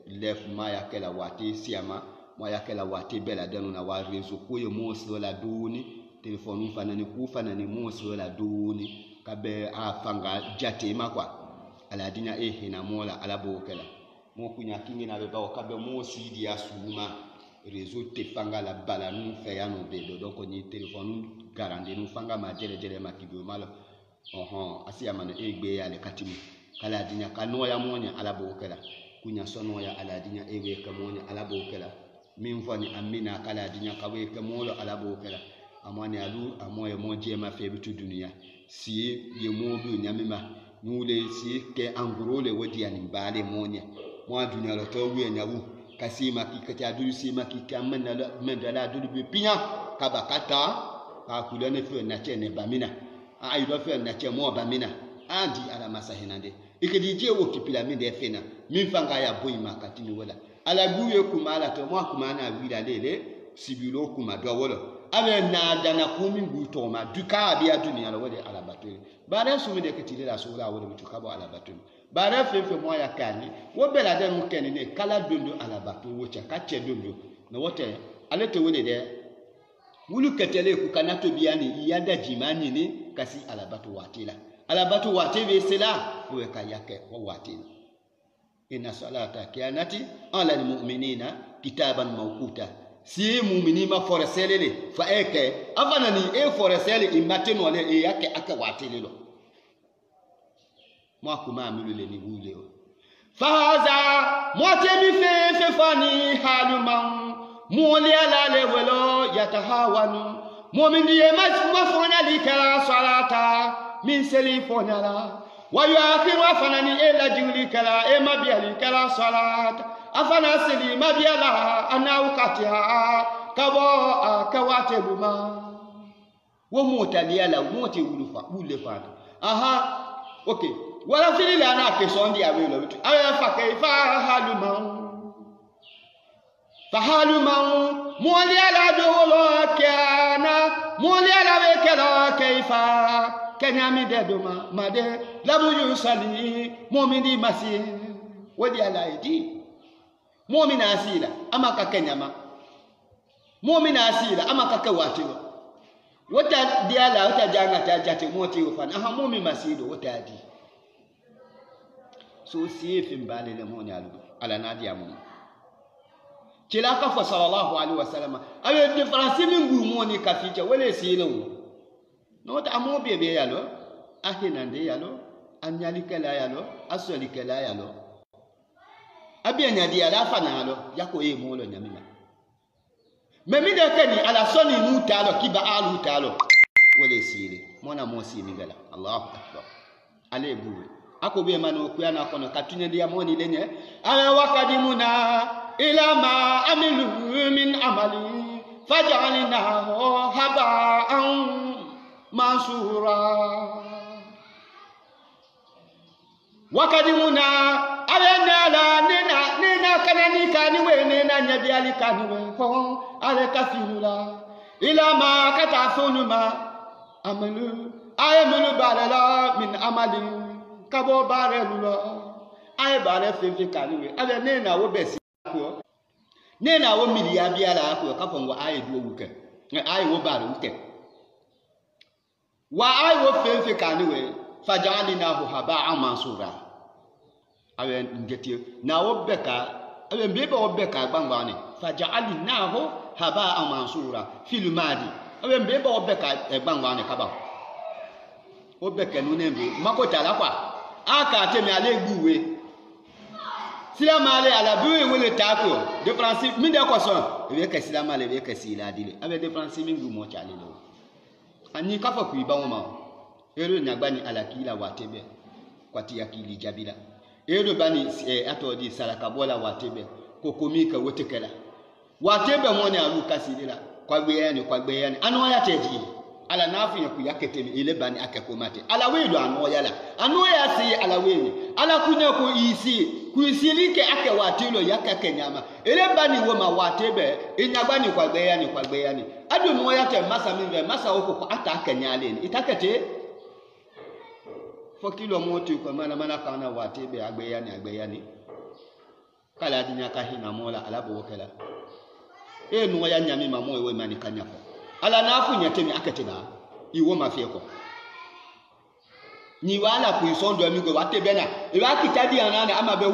lef ma ya kala wati siama mo ya kala wati bela den na wa rezo ko yo mo so la duni telephone fanani ku fanani mo so la duni kabe a fanga jate ma kwa ala dinya hina mo la alabo kala mo kunya kingi na be ba kabe mo sidi ya suma réseau te fanga la bala nous fait ya no bedo donc ni téléphone garande nous fanga ma jele ma kibo malo asi amana egbe ya le katimi kala dinya kano ya monya ala bokela kunya sono ya ala dinya ewe ka monya ala bokela min fani amina kala dinya kawe ka molo ala bokela amani alu amoye monje ma fe bitu dunia si ye modu nyamima nule si ke angurole wodi ya nimbale monya mo dunia lo to wi nyawu kasima kikati adulu sima kikamana mendala adulu bipinya kabakata ka kulane fe na chene bamina aido fe na chemo bamina andi ala masahinande ikidije wo kipiramide fena mifanga ya boyima katini wala ala guye kumala to mo kumana wira lele sibilo kuma dowolo abe na dana kumi nguto ma duka biya dunia lo wode ala batuli bare sumide kitile la sura wode mutukabo ala batuli bare fefe mo ya kani wo bela de no keni ne kala dondo ala batu wo cha ka che dondo no wote ale to wone de wulu ketele ku kanato biyani yanda jimani ni kasi ala batu watebe sela wo ka yake wo watila inna salata kianati ala almu'minina kitaban mawquta si mu'mini ma foresele fa eke afana ni foresele imateno le yake aka watile lo moi kuma amulule ni wule faza motemi fe fani haluman muli ala le welo yatahawanu mu'mini mafuna likala salata min selifonyala wa yuakhiru afanani ila julikala mabiali kala salat afana seli mabiala anawkatiha kabo akawatebuma wo motaliala moti wulufa aha okay wala fili la na ke sondi awe lo bitu awe fa kaifa haluman moli ala dolo kana moli ala be kala kaifa kenyami de doma made labu yusali mu'mini masi wodi ala idi mu'mina asila amaka kenyama mu'mina asila amaka kawatilo wota diala wota janga ta jate moti ufan aha mu'min masido wota di so siefin bale le moni ala nadia mum kila ka fa sallallahu alaihi wasallam awe difference min gu moni ka fiche wala silo no ta amo bebe yalo ahinande yalo anyali kala yalo asoli kala yalo abi anyadi ala fa na yalo yako molo nyamima memi de keni ala soni mutalo kiba alu talo wala sile mona mo si mingala Allahu akbar ale buwe ako be mano kuyana kono katune dia moni lenye ala wakadimuna ila ma amilu min amali faj'alnahu haba'an mansura wakadimuna alana nena kanani kaniwe nena nyabiali kaniwe ko ale kafirula ila ma katafunuma amalu ayamulu balala min amali kabo barelula ay bare fefe kaniwe ale nena wo besi ko nena wo miliya biala ko kafongo ay do wuke ay wo bare wuke wa ay wo fe kani we fajalinahu haba'an mansura awe ngeti na wo beka awe mbebe wo beka gbangwane fajalinahu haba'an mansura fil madi awe mbebe wo beka gbangwane kaba wo beka nu nembe makota la kwa aka temi ale gbuwe silama ale ala buwe wele tako de principe mi de ko son e ke silama ale e ke sila dile awe de principe mi ngu mo chale lo ani kafa ku iba wo ma ero nyagbani ala kila watebe kwati akili jabila ero bani atodi saraka bola watebe kokomika wotekela watebe moni aluka sidila kwa gbeyani anu ya teji ala nafu ya kuyaketemi ile bani akakomate ala wedo anu ya la anu ya si ala weni ala kunya ko isi kuisilike ake watilo yakake nyama ile bani wo ma watebe inyagbani kwa gbeyani adu no ya te masa minve masa oko ata akanyale itakete fokilo moto ko mana kana watebe agbeyani kala dinya ka hina mola ala bo kala no ya nyami ma mo we mani kanyafo ala nafu nyatemi aketeba iwo mafie ko ni wala ku isondo amigo watebe na e ba kitadi anana ama be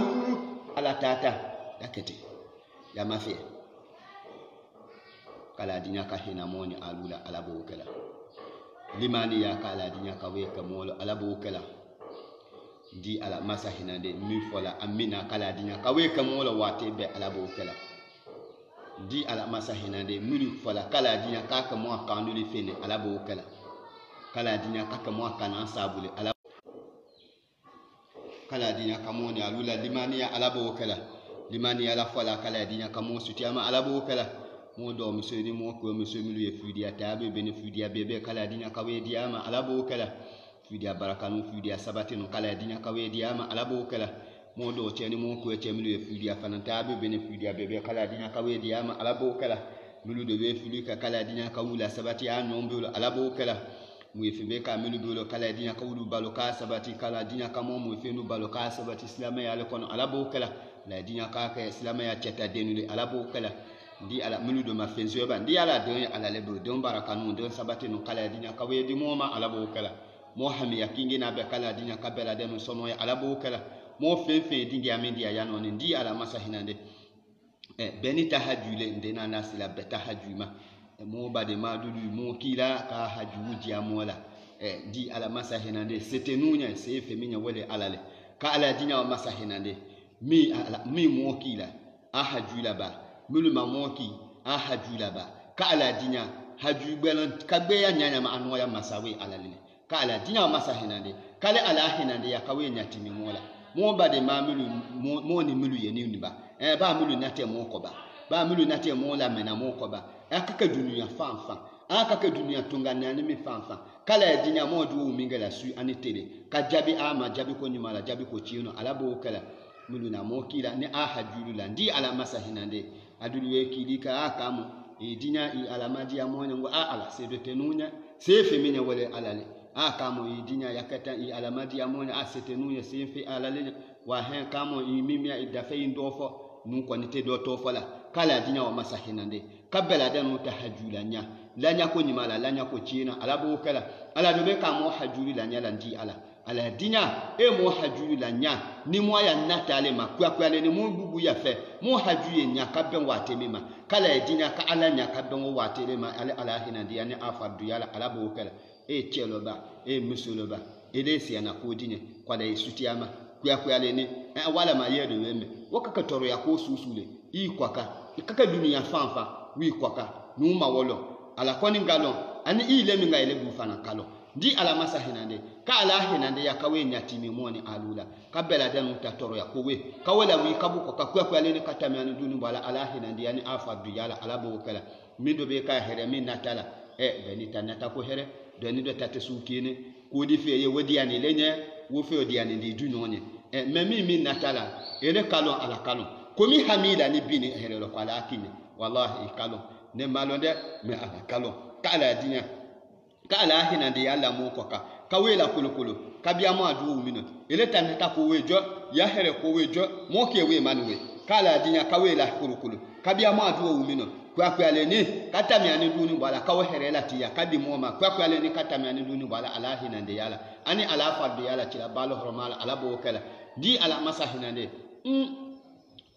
ala tata yakete ya mafie kala dinya ka hina moni alula ala bo kala limani ya kala dinya ka we ka molo ala bo kala di ala masahina de mi fola amina kala dinya ka we ka molo watebe ala bo kala di ala masahina de mi fola kala dinya ka ka mo kanuli fene ala bo kala dinya ka mo kana sabule ala kala dinya ka mo ni alula limani ya ala bo limani ala fola kala dinya ka mo sutiama ala bo mo do mi seni mo ko mi so mi lu fudia tabe bene fudia bebe kala dinya ka we diama ala bo fudia barakanu fudia sabati no kala dinya ka we diama ala bo mo do cheni mo ko chemi lu fudia fanantabe bene fudia bebe kala dinya ka we diama ala bo milu de we fulika kala dinya ka wula sabati ya nombe ala bo mu efibe ka milu do kala dinya ka wulu baloka sabati kala dinya ka mo mu efenu baloka sabati islamai ala kono ala bo la dinya ka islamai ya cheta denule ala bo ndi ala milu do mafenzo ba ndi ala don ala lebo don barakanu don sabati no kala dinya ka we di moma ala bo mo hami ya kingi na be kala dinya ka bela denu sono ya ala bo mo fefe dingi amendi ya no ndi ala masahinande beni tahajule ndena nasila betahajuma mo bade madudu mo kila ka haju diamola di ala masahinande setenunya sefe minya wale alale ka ala dinya wa masahinande mi mo kila ahajula ba muluma moki ahajula ba ka ala dinya haju belan kagbeya nyanya ma anoya masawe alale ka ala dinya wa masahinande kale ala hinande ya kawe nyatimi mola mo bade ma milu mo ni milu yeni uniba ba milu nate mo ko ba milu nate mo la mena mo ko ba akaka dunia fanfan akaka dunia tungana ni mi fanfan kala dinya mo du mingala su anitele ka jabi ama jabi ko nyumala jabi ko chino alabo kala milu na mo kila ni ahajulu la ndi ala masahinande adulu we kidika akamu dinya i alamadi ya mo ngo ala se tenunya se femenya wale alale kamo idinya yakata i alamadi ya mo asetenunya se fe alale wa hen kamo i mimia idafe indofo nu ko nite do to fola kala dinya wa masahinande kabela danu tahajula nya lanya ko nyimala lanya ko china alabo kala ala do be kamo hajuli lanya landi ala dinya mo hajuli lanya ni mo ya natale makwa ni mo gugu ya fe mo hajuye nya kabben watemema kala dinya ka ala nya kabben watelema ala hinandi yani afadu yala alabo kala cheloba musoloba elesi ana kodine kwala isutiama kuyale ni wala mayedo weme wakaka toro ya ko susule ikwaka ikaka dunia fanfa wi kwaka numa wolo ala koni ngalo ani ile minga ile bufana kalo ndi ala masahinande ka ala hinande ya kawe nyatimi moni alula kabela danu tatoro ya kowe kawela wi kabuko ka kuyale ni katamiani dunu bala ala hinande yani afadu yala ala bo kala mindo be ka here min natala benita nata ko here doni do tate sukine ko di fe ye wodiani lenye wo fe odiani ndi dunonye memi min natala ele kalon ala kalon komi hamida ni bini here lo kwala akine wallahi kalon ne malonde me ala kalon kala dinya kala hina ndi yalla mo koka kawela kulukulu kabia mo adu mino ele tanata ko wejo ya here ko wejo mo ke we manwe kala dinya kawela kulukulu kabia mo adu mino kwale ni katami ani duni bala kawo herela tiya kadi moma kwale ni katami ani duni bala ala hinande yala ani ala fardu yala tila balo hormala ala bo kala di ala masa hinande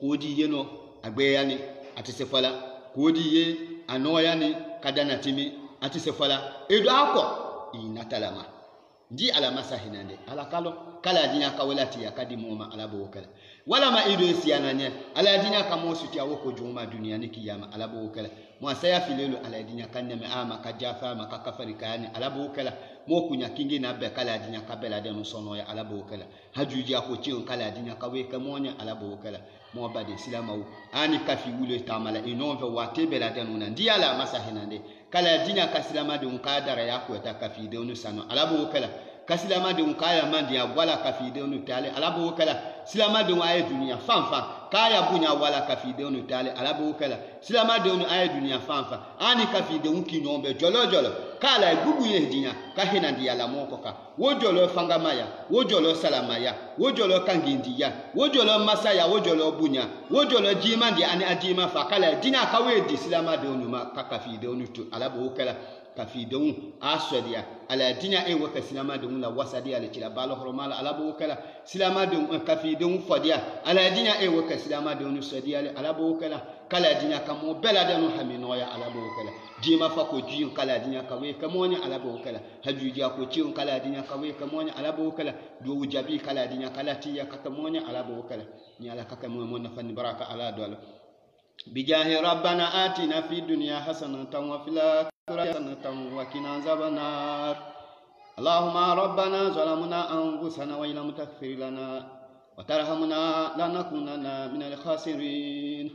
kodi yeno agbe yani ati sefala kodi ye anoya ni kadana timi ati sefala edo akọ inatalama di ala masa hinande ala kala dinya kawala tiya kadi moma ala bo kala wala ma ido siyana nye ala dinya kamo suti awoko juma dunia ni kiyama ala bo kala mo saya filelo ala dinya kanne me ama ka jafa ma ka kafari kani ala bo kala mo kunya kingi na be kala dinya kabela de no sono ya ala bo kala hajuji ako ci on kala dinya kawe ka monya ala bo kala mo bade silamaw ani kafi wulo tamala inove wate bela de no ndi ala masa hinande kala dinya ka silama de on kadara ya ko ta kafi de no sano ala bo kala kasilama de kaya mandi ya wala kafide onu tale alabo kala silama de aye dunia fanfa kaya bunya wala kafide onu tale alabo kala silama de onu aye dunia fanfa ani kafide unki nombe jolo kala gugu ye dinya ka hina ndi ala moko ka wojolo fangamaya wojolo salamaya wojolo kangindiya wojolo masaya wojolo bunya wojolo jima ndi ani ajima fa kala dinya kawe di silama de onu ma ka kafide onu to alabo kala kafidon aswadia ala dinya e waka silama de la wasadia le tila balo hormala ala bo kala silama de kafidon fadia ala dinya e waka silama de nu sadia le ala bo kala dinya kamo bela de no haminoya ala bo kala jima fa ko jiyon kala dinya kawe kamonya ala bo kala hajuji ko ciyon kala dinya kawe kamonya ala bo kala do wujabi kala dinya kala tiya kakamonya ala bo kala ni ala kakamonya mon fanni baraka ala dole bijahi rabbana atina fid dunya hasanatan wa fil حسنة وقنا عذاب النار اللهم ربنا ظلمنا أنفسنا وإن لم تغفر لنا وترحمنا لنكونن من الخاسرين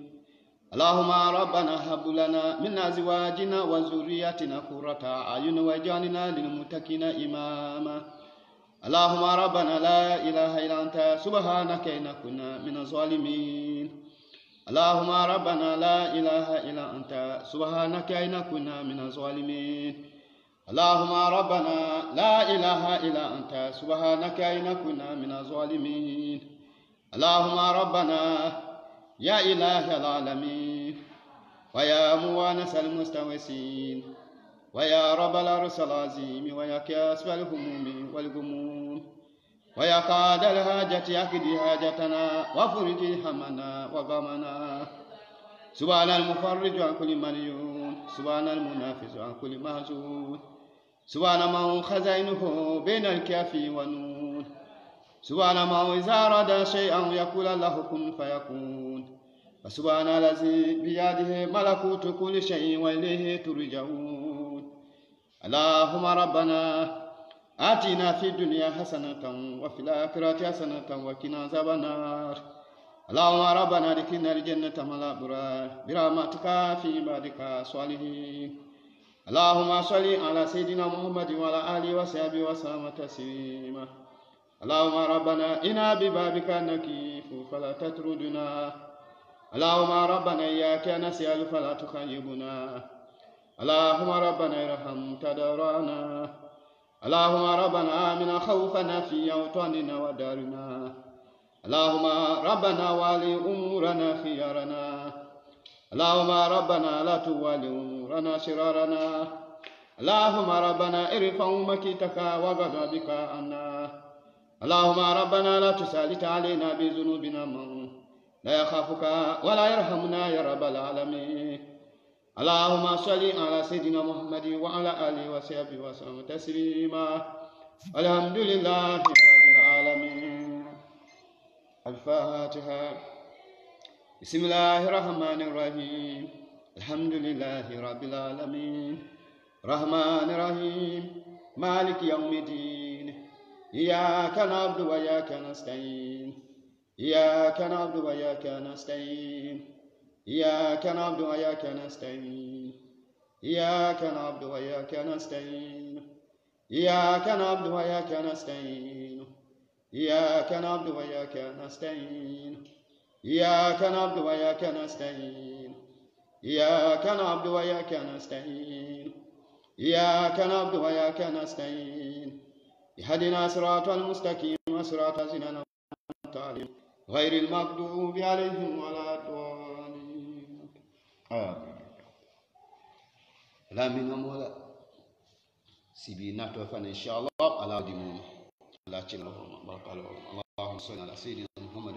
اللهم ربنا هب لنا من أزواجنا وذرياتنا قرة أعين واجعلنا للمتقين إماما اللهم ربنا لا إله إلا أنت سبحانك إنا كنا من الظالمين اللهم ربنا لا إله إلا أنت سبحانك إنا كنا من الظالمين اللهم ربنا لا إله إلا أنت سبحانك إنا كنا من الظالمين اللهم ربنا يا إله العالمين ويا موانس المستوسين ويا رب العرش العظيم ويا كاشف الهموم والغموم ويا قاد الحاجة يقضي حاجتنا وفرج همنا وغمنا سبحان المفرج عن كل مليون سبحان المنافس عن كل محزون سبحان من خزينه بين الكاف والنون سبحان من إذا أراد شيئا يقول له كن فيكون وسبحان الذي بيده ملكوت كل شيء وإليه ترجعون اللهم ربنا آتنا في الدنيا حسنة وفي الآخرة حسنة وقنا عذاب النار اللهم ربنا ادخلنا الجنة مع الأبرار برحمتك في عبادك الصالحين اللهم صل على سيدنا محمد وعلى آله وصحبه وسلم تسليما اللهم ربنا إنا ببابك نكيف فلا تطردنا اللهم ربنا إياك نسأل فلا تخيبنا اللهم ربنا ارحم تضرعنا اللهم ربنا آمنا خوفنا في أوطاننا ودارنا اللهم ربنا والي أمورنا خيارنا اللهم ربنا لا توالي أمورنا شرارنا اللهم ربنا ارفع مكيتك وغضبك عنا اللهم ربنا لا تسلط علينا بذنوبنا من لا يخافك ولا يرحمنا يا رب العالمين اللهم صل على سيدنا محمد وعلى آله وصحبه وسلم تسليما الحمد لله رب العالمين الفاتحة بسم الله الرحمن الرحيم الحمد لله رب العالمين الرحمن الرحيم مالك يوم الدين إياك نعبد وإياك نستعين إياك نعبد وإياك نستعين إياك نعبد وإياك نستعين إياك نعبد وإياك نستعين إياك نعبد وإياك نستعين إياك نعبد وإياك نستعين إياك نعبد وإياك نستعين إياك نعبد وإياك نستعين إياك نعبد وإياك نستعين اهدنا صراط المستقيم وصراط الذين أنعمت عليهم غير المغضوب عليهم ولا الضالين آمين. la min mola sibi nato fa inshallah ala dimu ala cin barakallahu allahumma salli ala sayyidina muhammad